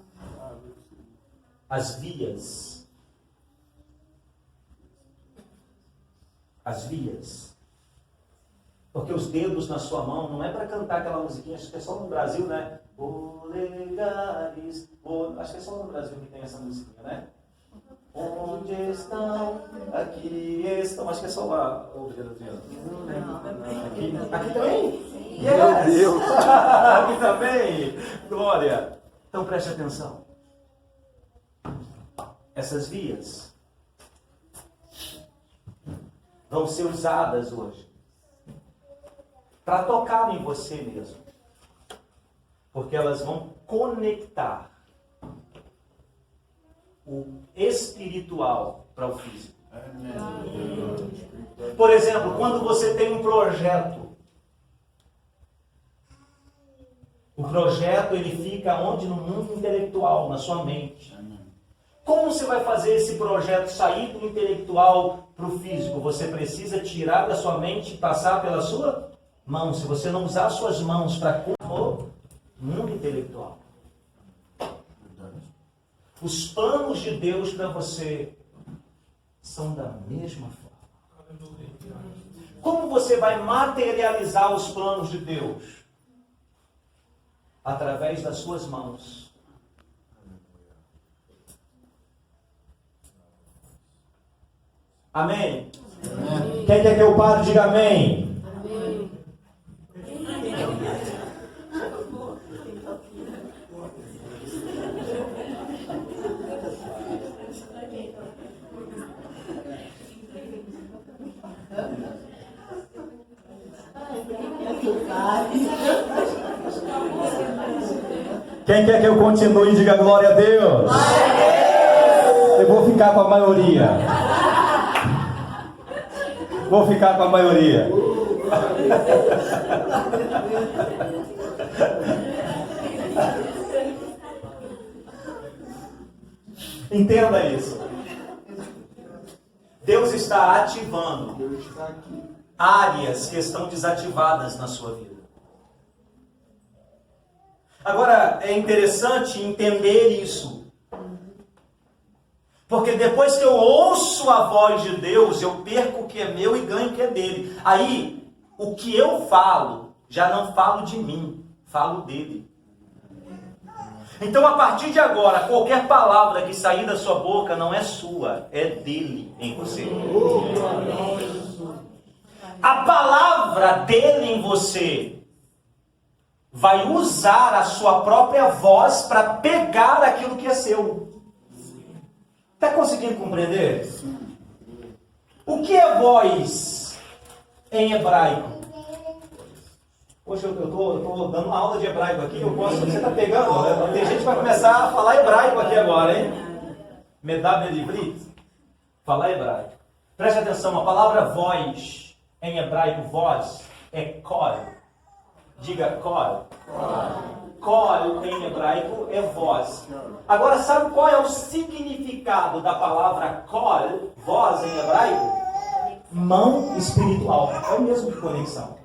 as vias. As vias. Porque os dedos na sua mão não é para cantar aquela musiquinha, acho que é só no Brasil, né? Polegares, acho que é só no Brasil que tem essa musiquinha, né? Onde estão? Aqui estão. Acho que é só lá. Aqui também? Yes! Meu Deus! Aqui também! Glória! Então preste atenção. Essas vias vão ser usadas hoje para tocar em você mesmo. Porque elas vão conectar o espiritual para o físico. Por exemplo, quando você tem um projeto, o projeto ele fica onde? No mundo intelectual, na sua mente. Como você vai fazer esse projeto sair do intelectual para o físico? Você precisa tirar da sua mente e passar pela sua mão. Se você não usar suas mãos para o mundo intelectual. Os planos de Deus para você são da mesma forma. Como você vai materializar os planos de Deus? Através das suas mãos. Amém? Amém. Quem quer que eu pare, diga amém. Amém. Quem quer que eu continue, diga glória a Deus. Eu vou ficar com a maioria. Vou ficar com a maioria. Entenda isso. Deus está ativando Deus está aqui. áreas que estão desativadas na sua vida. Agora, é interessante entender isso. Porque depois que eu ouço a voz de Deus, eu perco o que é meu e ganho o que é dele. Aí, o que eu falo, já não falo de mim, falo dele. Então, a partir de agora, qualquer palavra que sair da sua boca não é sua, é dele em você. A palavra dele em você vai usar a sua própria voz para pegar aquilo que é seu. Está conseguindo compreender? O que é voz em hebraico? Hoje eu estou dando uma aula de hebraico aqui, eu posso, você está pegando, né? Tem gente que vai começar a falar hebraico aqui agora, hein? Medab Elivrit, falar hebraico. Preste atenção, a palavra voz, em hebraico voz, é kol. Diga kol. Kol em hebraico é voz. Agora, sabe qual é o significado da palavra kol, voz em hebraico? Mão espiritual. É o mesmo que conexão.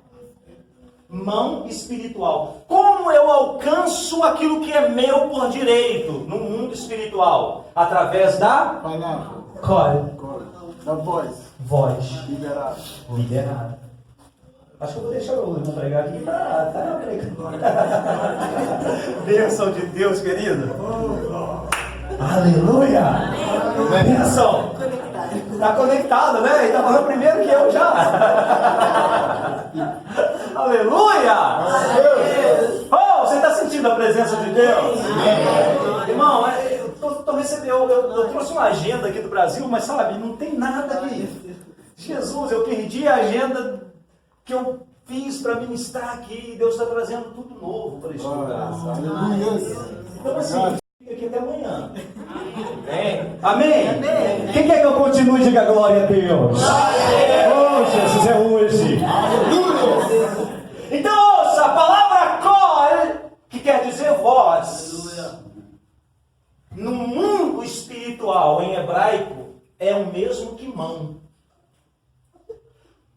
Mão espiritual. Como eu alcanço aquilo que é meu por direito no mundo espiritual? Através da Palavra. kol. Da voz. Voz. Liberado. Liberado. Acho que eu vou deixar o irmão pregar aqui. Tá pregando. Bênção de Deus, querido. Aleluia. Bênção. Está conectado, né? Ele está falando primeiro que eu já. Aleluia. Oh, você está sentindo a presença de Deus? Irmão, eu trouxe uma agenda aqui do Brasil, mas sabe, não tem nada aqui. Jesus, eu perdi a agenda que eu fiz para ministrar aqui, e Deus está trazendo tudo novo para este lugar. Aleluia. Então assim, fica aqui até amanhã. Amém? Amém? Quem quer que eu continue? Diga glória a Deus. Oh, Jesus, é hoje. Então ouça, a palavra kol, que quer dizer voz, no mundo espiritual, em hebraico, é o mesmo que mão.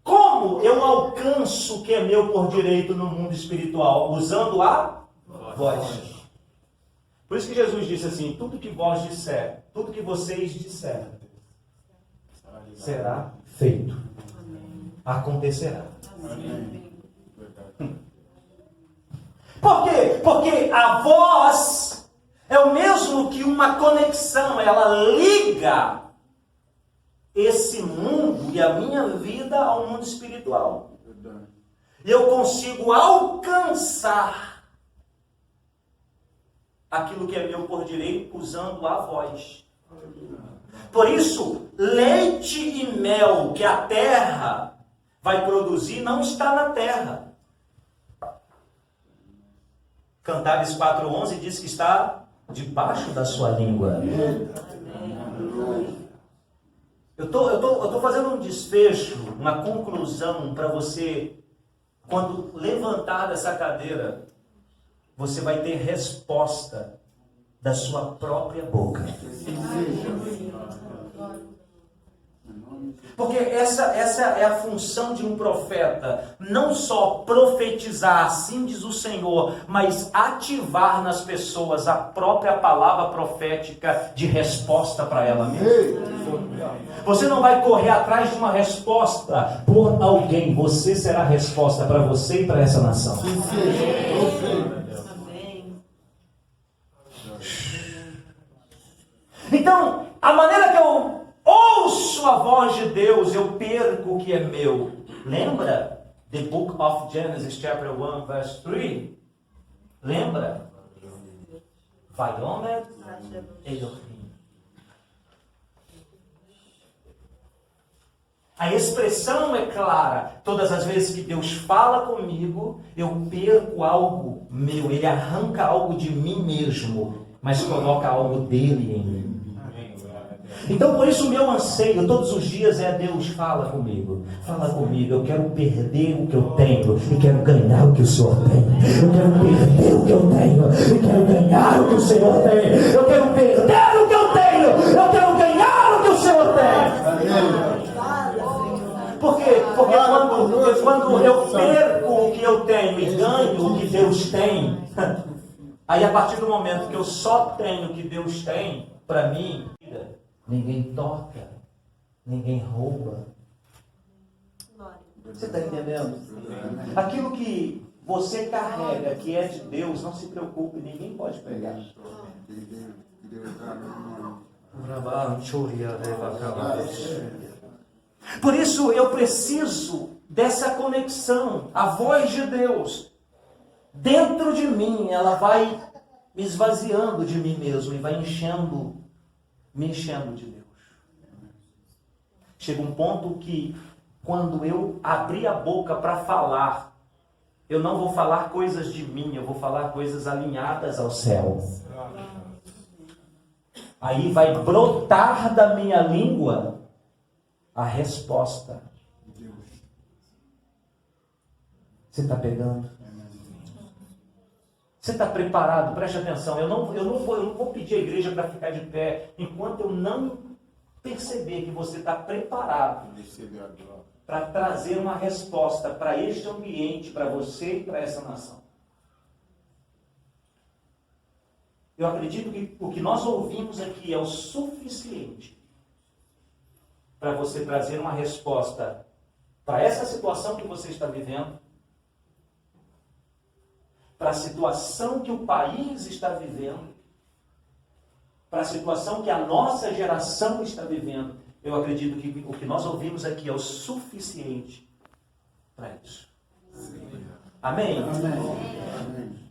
Como eu alcanço o que é meu por direito no mundo espiritual? Usando a voz. Por isso que Jesus disse assim, tudo que vós disser, tudo que vocês disserem, será feito. Acontecerá. Por quê? Porque a voz é o mesmo que uma conexão, ela liga esse mundo e a minha vida ao mundo espiritual. E eu consigo alcançar aquilo que é meu por direito usando a voz. Por isso, leite e mel que a terra vai produzir não está na terra. Cantares 4:11 diz que está debaixo da sua língua. Eu tô fazendo um desfecho, uma conclusão para você, quando levantar dessa cadeira, você vai ter resposta da sua própria boca. Porque essa é a função de um profeta, não só profetizar, assim diz o Senhor, mas ativar nas pessoas a própria palavra profética de resposta para ela mesma. Você não vai correr atrás de uma resposta por alguém, você será a resposta para você e para essa nação. Então, a maneira que eu ouço a voz de Deus, eu perco o que é meu. Lembra? The Book of Genesis, chapter 1, verse 3. Lembra? Vayomer Elohim. A expressão é clara. Todas as vezes que Deus fala comigo, eu perco algo meu. Ele arranca algo de mim mesmo, mas coloca algo dele em mim. Então por isso o meu anseio todos os dias é: Deus, fala comigo, eu quero perder o que eu tenho e quero ganhar o que o Senhor tem. Eu quero perder o que eu tenho e quero ganhar o que o Senhor tem. Eu quero perder o que eu tenho, eu quero ganhar o que o Senhor tem. Por quê? Porque quando eu perco o que eu tenho e ganho o que Deus tem, aí a partir do momento que eu só tenho o que Deus tem para mim, ninguém toca, ninguém rouba. Você está entendendo? Aquilo que você carrega, que é de Deus, não se preocupe, ninguém pode pegar. Por isso eu preciso dessa conexão. A voz de Deus dentro de mim, ela vai me esvaziando de mim mesmo e vai me enchendo de Deus. Chega um ponto que quando eu abrir a boca para falar, eu não vou falar coisas de mim, eu vou falar coisas alinhadas ao céu. Aí vai brotar da minha língua a resposta. Você está pegando? Você está preparado? Preste atenção. Eu não vou pedir à igreja para ficar de pé enquanto eu não perceber que você está preparado para trazer uma resposta para este ambiente, para você e para essa nação. Eu acredito que o que nós ouvimos aqui é o suficiente para você trazer uma resposta para essa situação que você está vivendo, para a situação que o país está vivendo, para a situação que a nossa geração está vivendo. Eu acredito que o que nós ouvimos aqui é o suficiente para isso. Amém? Amém. Amém.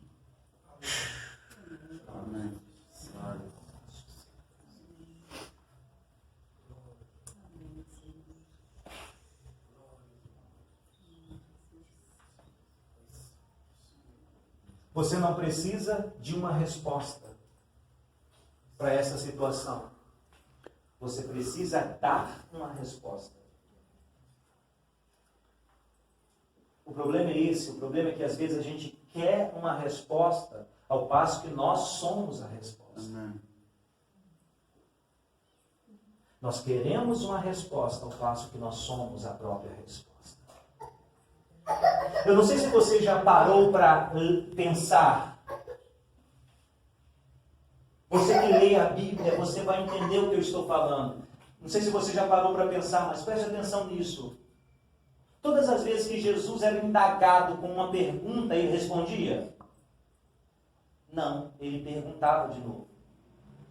Você não precisa de uma resposta para essa situação. Você precisa dar uma resposta. O problema é esse. O problema é que às vezes a gente quer uma resposta ao passo que nós somos a resposta. Amém. Nós queremos uma resposta ao passo que nós somos a própria resposta. Eu não sei se você já parou para pensar. Você que lê a Bíblia, você vai entender o que eu estou falando. Não sei se você já parou para pensar, mas preste atenção nisso. Todas as vezes que Jesus era indagado com uma pergunta, ele respondia? Não, ele perguntava de novo.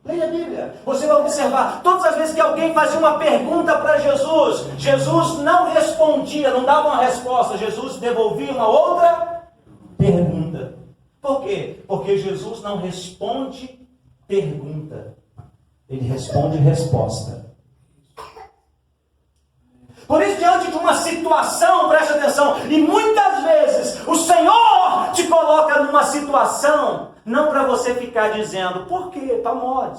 Leia a Bíblia. Você vai observar, todas as vezes que alguém fazia uma pergunta para Jesus, Jesus não respondia, não dava uma resposta, Jesus devolvia uma outra pergunta. Por quê? Porque Jesus não responde pergunta, ele responde resposta. Por isso, diante de uma situação, preste atenção, e muitas vezes o Senhor te coloca numa situação, não para você ficar dizendo, por quê? Tá mole.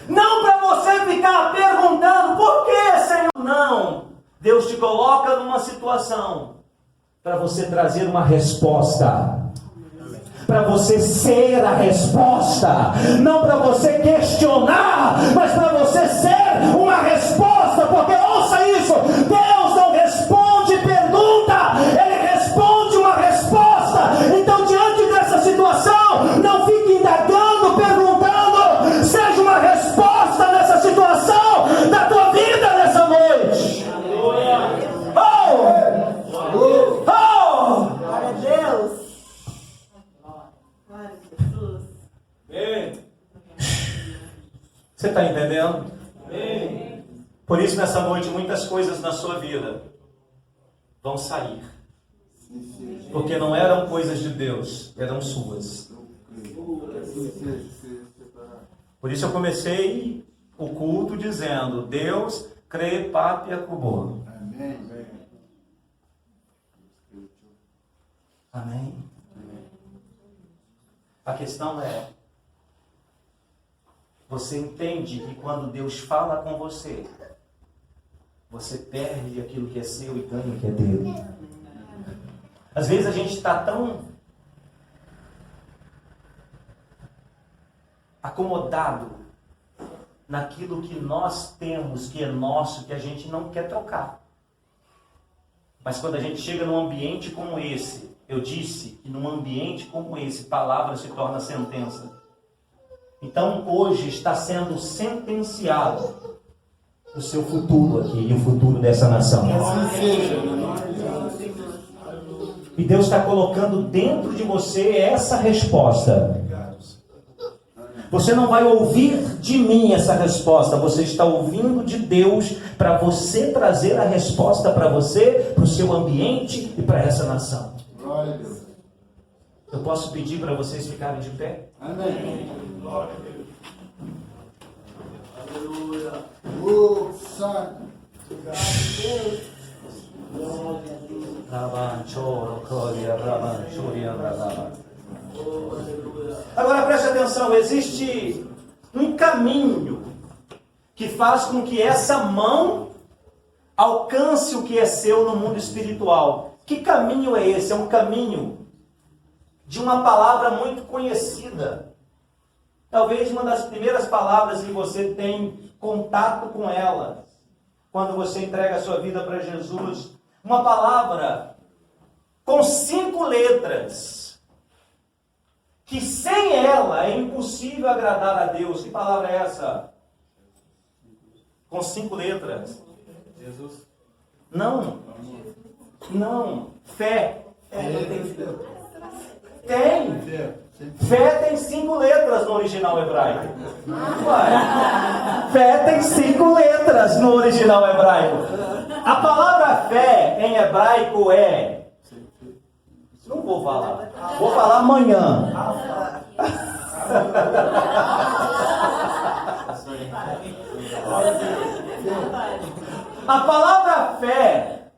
Não para você ficar perguntando, por quê, Senhor? Não. Deus te coloca numa situação para você trazer uma resposta. Para você ser a resposta, não para você questionar, mas para você ser uma resposta, porque ouça isso, Deus não responde pergunta, Ele responde uma resposta. Então diante dessa situação, não fique indagando, perguntando, seja uma resposta nessa situação da tua vida nessa noite. Glória a Deus. Glória a Jesus. Você está entendendo? Por isso nessa noite muitas coisas na sua vida vão sair. Porque não eram coisas de Deus, eram suas. Por isso eu comecei o culto dizendo, Deus crê pápia cubo. Amém? A questão é, você entende que quando Deus fala com você, você perde aquilo que é seu e ganha o que é dele. Às vezes a gente está tão acomodado naquilo que nós temos, que é nosso, que a gente não quer trocar. Mas quando a gente chega num ambiente como esse, eu disse que num ambiente como esse, palavra se torna sentença. Então hoje está sendo sentenciado o seu futuro aqui e o futuro dessa nação. Assim seja, no nome de Jesus. E Deus está colocando dentro de você essa resposta. Você não vai ouvir de mim essa resposta, você está ouvindo de Deus para você trazer a resposta para você, para o seu ambiente e para essa nação. Glória a Deus. Eu posso pedir para vocês ficarem de pé? Amém. Glória a Deus. Aleluia. Oh, santo. Agora preste atenção, existe um caminho que faz com que essa mão alcance o que é seu no mundo espiritual. Que caminho é esse? É um caminho de uma palavra muito conhecida. Talvez uma das primeiras palavras que você tem contato com ela, quando você entrega a sua vida para Jesus. Uma palavra com 5 letras, que sem ela é impossível agradar a Deus. Que palavra é essa? Com 5 letras. Jesus. Não. Fé. Tem. Fé tem 5 letras no original hebraico. Ué. Fé tem 5 letras no original hebraico. A palavra fé em hebraico é... Não vou falar. Vou falar amanhã. A palavra fé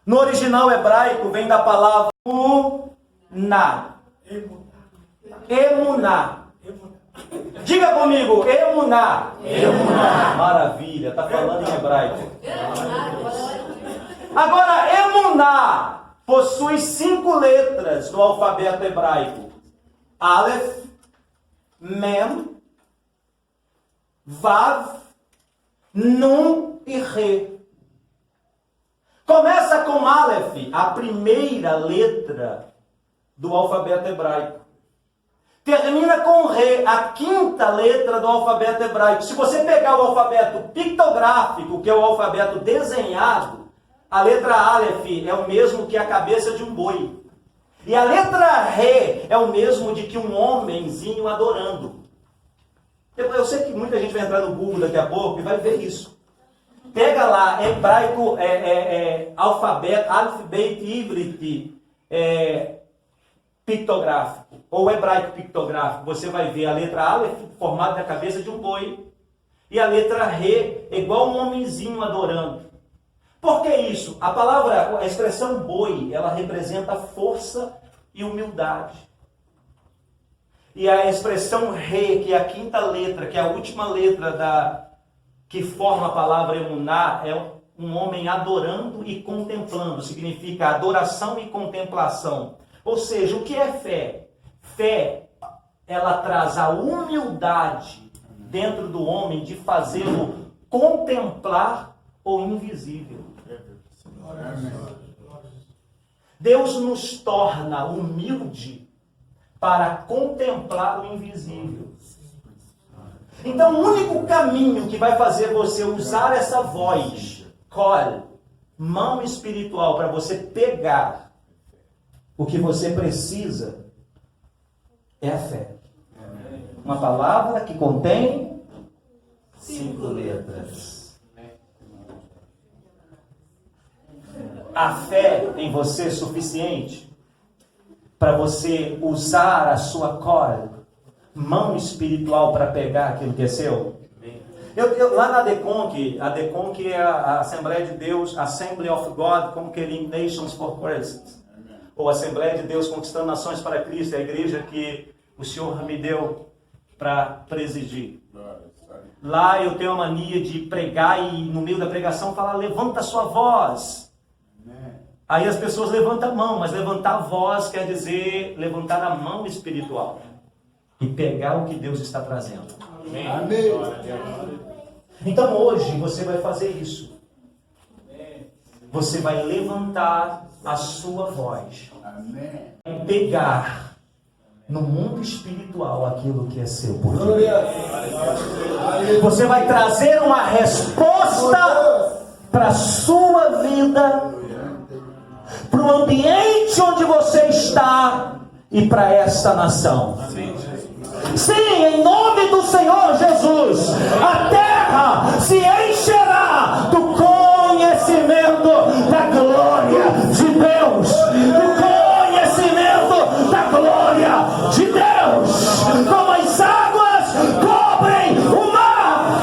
no original hebraico vem da palavra emuná. Emuná. Diga comigo, emuná. Emuná. Maravilha, está falando em hebraico. Agora, emuná possui 5 letras do alfabeto hebraico. Aleph, Mem, Vav, Nun e Re. Começa com Aleph, a primeira letra do alfabeto hebraico. Termina com Re, a 5ª letra do alfabeto hebraico. Se você pegar o alfabeto pictográfico, que é o alfabeto desenhado, a letra Aleph é o mesmo que a cabeça de um boi. E a letra Re é o mesmo de que um homenzinho adorando. Eu sei que muita gente vai entrar no Google daqui a pouco e vai ver isso. Pega lá, hebraico, alfabeto, alfabeto ivrit, pictográfico, ou hebraico pictográfico. Você vai ver a letra Aleph formada na cabeça de um boi. E a letra Re é igual um homenzinho adorando. Por que isso? A expressão boi, ela representa força e humildade. E a expressão Re, que é a 5ª letra, que é a última letra que forma a palavra emuná, é um homem adorando e contemplando. Significa adoração e contemplação. Ou seja, o que é fé? Fé, ela traz a humildade dentro do homem de fazê-lo contemplar o invisível. Deus nos torna humilde para contemplar o invisível. Então, o único caminho que vai fazer você usar essa voz, call, mão espiritual, para você pegar o que você precisa, é a fé. Uma palavra que contém 5 letras. A fé em você é suficiente para você usar a sua mão espiritual para pegar aquilo que é seu? Lá na DECONC, a DECONC é a Assembleia de Deus, Assembly of God Conquering Nations for Christ, ou Assembleia de Deus Conquistando Nações para Cristo, é a igreja que o Senhor me deu para presidir. Lá eu tenho a mania de pregar e no meio da pregação falar, levanta a sua voz. Aí as pessoas levantam a mão, mas levantar a voz quer dizer levantar a mão espiritual e pegar o que Deus está trazendo. Amém. Então hoje você vai fazer isso. Você vai levantar a sua voz. Amém. E pegar no mundo espiritual aquilo que é seu por Deus. Você vai trazer uma resposta para a sua vida, para o ambiente onde você está e para esta nação. Sim, em nome do Senhor Jesus, a terra se encherá do conhecimento da glória de Deus, do conhecimento da glória de Deus, como as águas cobrem o mar.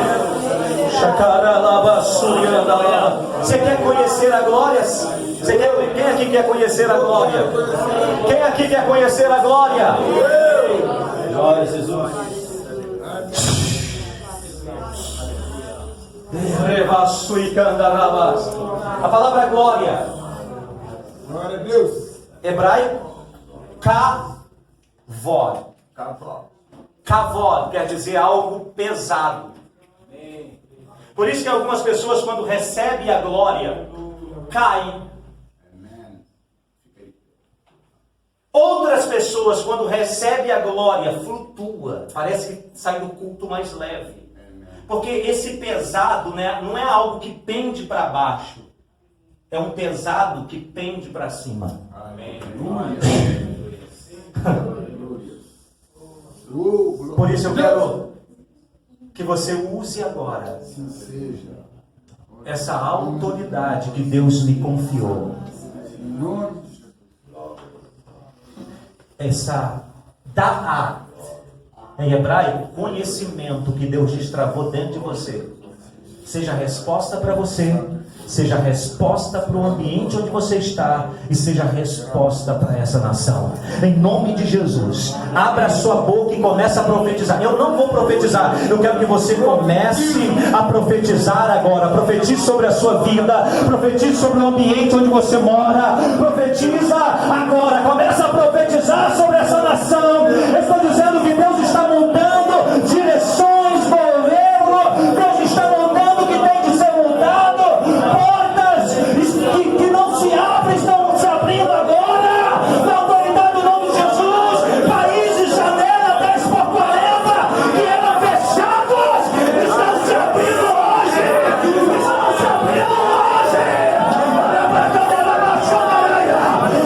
Você quer conhecer a glória? Quem aqui quer conhecer a glória? Quem aqui quer conhecer a glória? Glória a Jesus. A palavra glória, Glória a Deus. hebraico, kavod. Kavod quer dizer algo pesado. Por isso que algumas pessoas, quando recebem a glória, caem. Outras pessoas, quando recebem a glória, flutua. Parece que sai do culto mais leve. Porque esse pesado, né, não é algo que pende para baixo. É um pesado que pende para cima. Amém. Por isso eu quero que você use agora Assim seja. essa autoridade que Deus lhe confiou. Em nome de Jesus. Essa da'at, em hebraico, conhecimento que Deus destravou dentro de você. Seja resposta para você, seja resposta para o ambiente onde você está e seja resposta para essa nação. Em nome de Jesus, abra a sua boca e comece a profetizar. Eu não vou profetizar, eu quero que você comece a profetizar agora. Profetize sobre a sua vida, profetize sobre o ambiente onde você mora. Profetiza agora, começa a profetizar sobre essa nação. Eu estou dizendo que Deus está mudando direções, governo. Deus está mudando o que tem de ser mudado. Portas que não se abrem estão se abrindo agora. Na autoridade do nome de Jesus, países, janela 10 por 40 que eram fechados estão se abrindo hoje. Estão se abrindo hoje.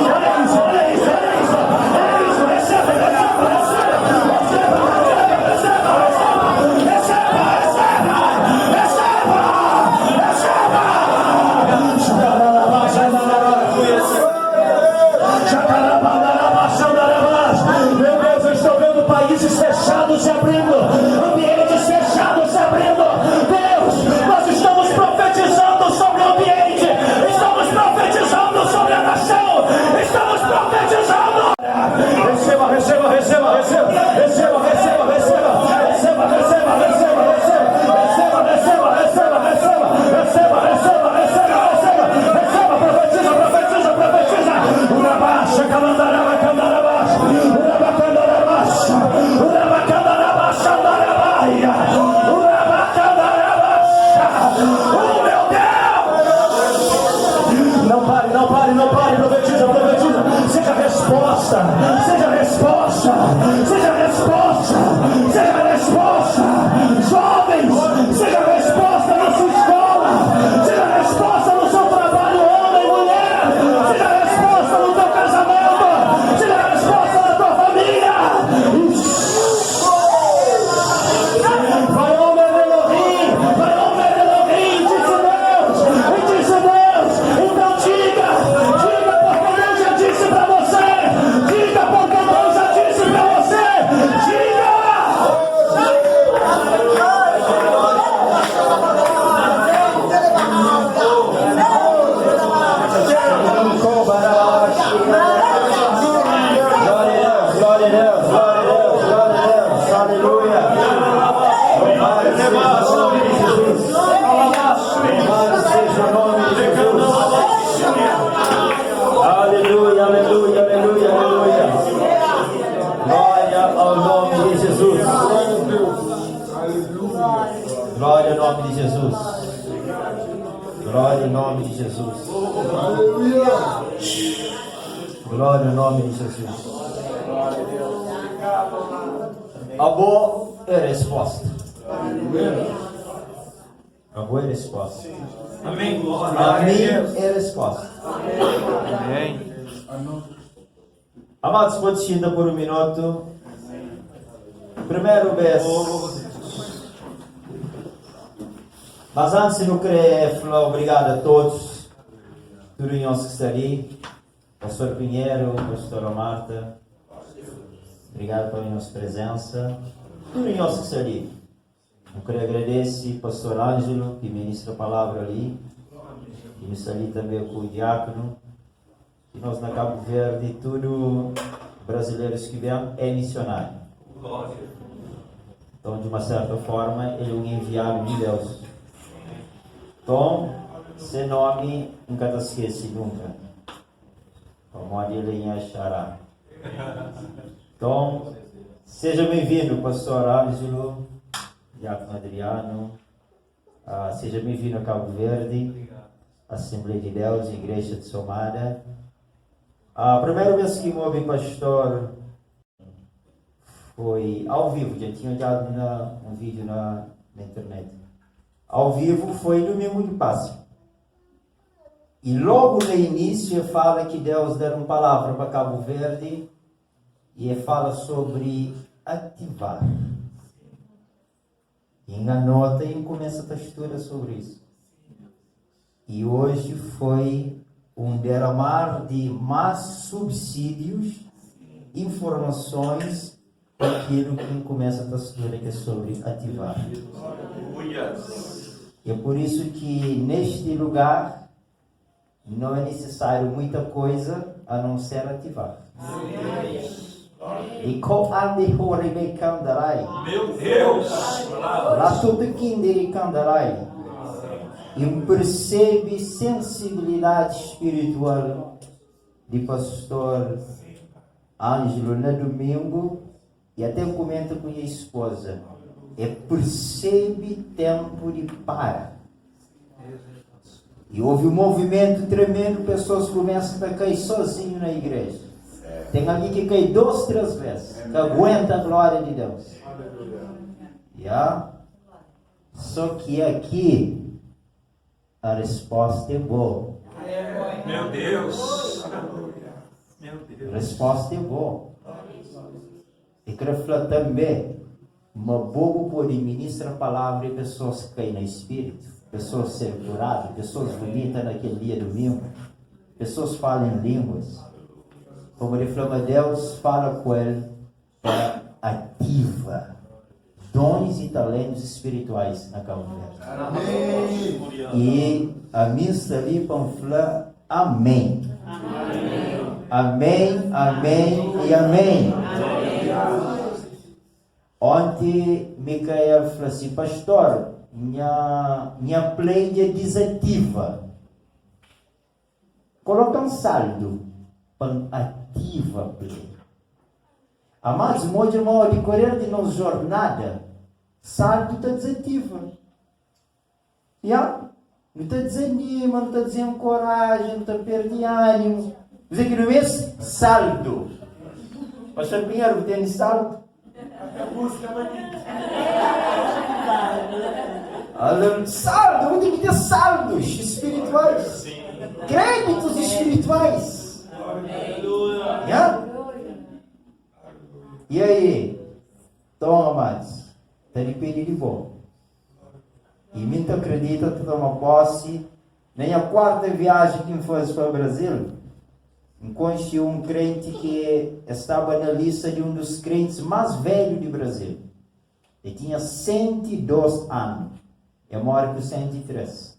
Olha isso, olha isso, olha isso. Olha isso, receba, receba, receba, receba, receba, meu Deus, eu estou vendo países fechados se abrindo, ambientes fechados se abrindo. Deus, nós estamos profetizando sobre o ambiente, estamos profetizando sobre a nação, estamos profetizando. Receba, receba, receba, receba, receba, receba, receba, receba, receba, receba, receba, receba, receba, receba, receba, receba, receba, profetiza, profetiza, profetiza. Urabaixa, calandaraba, candarabaixa, urabacandarabaixa, urabacandarabaixa, andarabaia, urabacandarabaixa. Oh, meu Deus! Não pare, não pare, não pare, profetiza, profetiza. Seja resposta, seja resposta, seja resposta, seja resposta. Jovens, seja resposta na sua escola, seja resposta no seu trabalho, homem, mulher, seja resposta no teu casamento, seja resposta na tua família. Vai homem, Elohim, disse Deus, então diga porque Deus já disse para você, diga porque Deus já disse para você. Glória em nome de Jesus. Aleluia. Glória em nome de Jesus. A boa é a resposta. A boa é a resposta. Amém, glória. Amém é a resposta. Amados, pode se ainda por um minuto. Primeiro vez. Mas antes eu queria falar obrigado a todos. Todos que estão ali. Pastor Pinheiro, Pastora Marta. Obrigado pela nossa presença. Todos que estão ali. Eu queria agradecer ao Pastor Ângelo, que ministra a palavra ali. E está ali também com o diácono. E nós na Cabo Verde, tudo brasileiros que vêm é missionário. Então, de uma certa forma, ele é um enviado de Deus. Então, seu nome nunca te esquece, nunca. Como ele achará. Então, seja bem-vindo, Pastor Ângelo, Diácono Adriano. Seja bem-vindo a Cabo Verde, Assembleia de Deus, Igreja de Somada. A primeira vez que me ouvi pastor foi ao vivo, já tinha olhado um vídeo na internet. Ao vivo foi domingo de Páscoa. E logo no início fala que Deus deu uma palavra para Cabo Verde e fala sobre ativar. E anota e começa a estudar sobre isso. E hoje foi um derramar de mais subsídios, informações, aquilo que começa a estudar que é sobre ativar. E é por isso que neste lugar não é necessário muita coisa a não ser ativar. E com a de candarai. Meu Deus! Lá tudo que de candarai. E percebe sensibilidade espiritual de pastor Ângelo no domingo e até comenta com a esposa. Percebe tempo de parar. E houve um movimento tremendo, pessoas começam a cair sozinhos na igreja. Tem alguém que cai 2, 3 vezes, que aguenta a glória de Deus. Só que aqui a resposta é boa. Meu Deus! A resposta é boa. E quero falar também, uma boa pode ministrar a palavra e pessoas caem no espírito, pessoas serem curadas, pessoas vomitam naquele dia domingo, pessoas falam em línguas. Como ele falou, Deus fala com ele para ativa dons e talentos espirituais na Cabo Verde. E a minha está ali para falar amém. Amém, amém e amém. Ontem Micael falou assim, pastor, minha play é desativa. Coloca um saldo para ativa a play. Amados, modo mal de correr de nossa jornada, saldo está desativa. Não está desanima, não está desencoragem, não está perdendo ânimo. Você que não é saldo. Pastor Pinheiro, tem saldo? Saldo, tem que ter saldos espirituais. Créditos espirituais. E aí? Então, amados, está de pedir de bom. E muito acredita que toma posse. Nem a quarta viagem que me faz para o Brasil, encontrei um crente que estava na lista de um dos crentes mais velhos do Brasil. Ele tinha 102 anos. Eu moro com 103.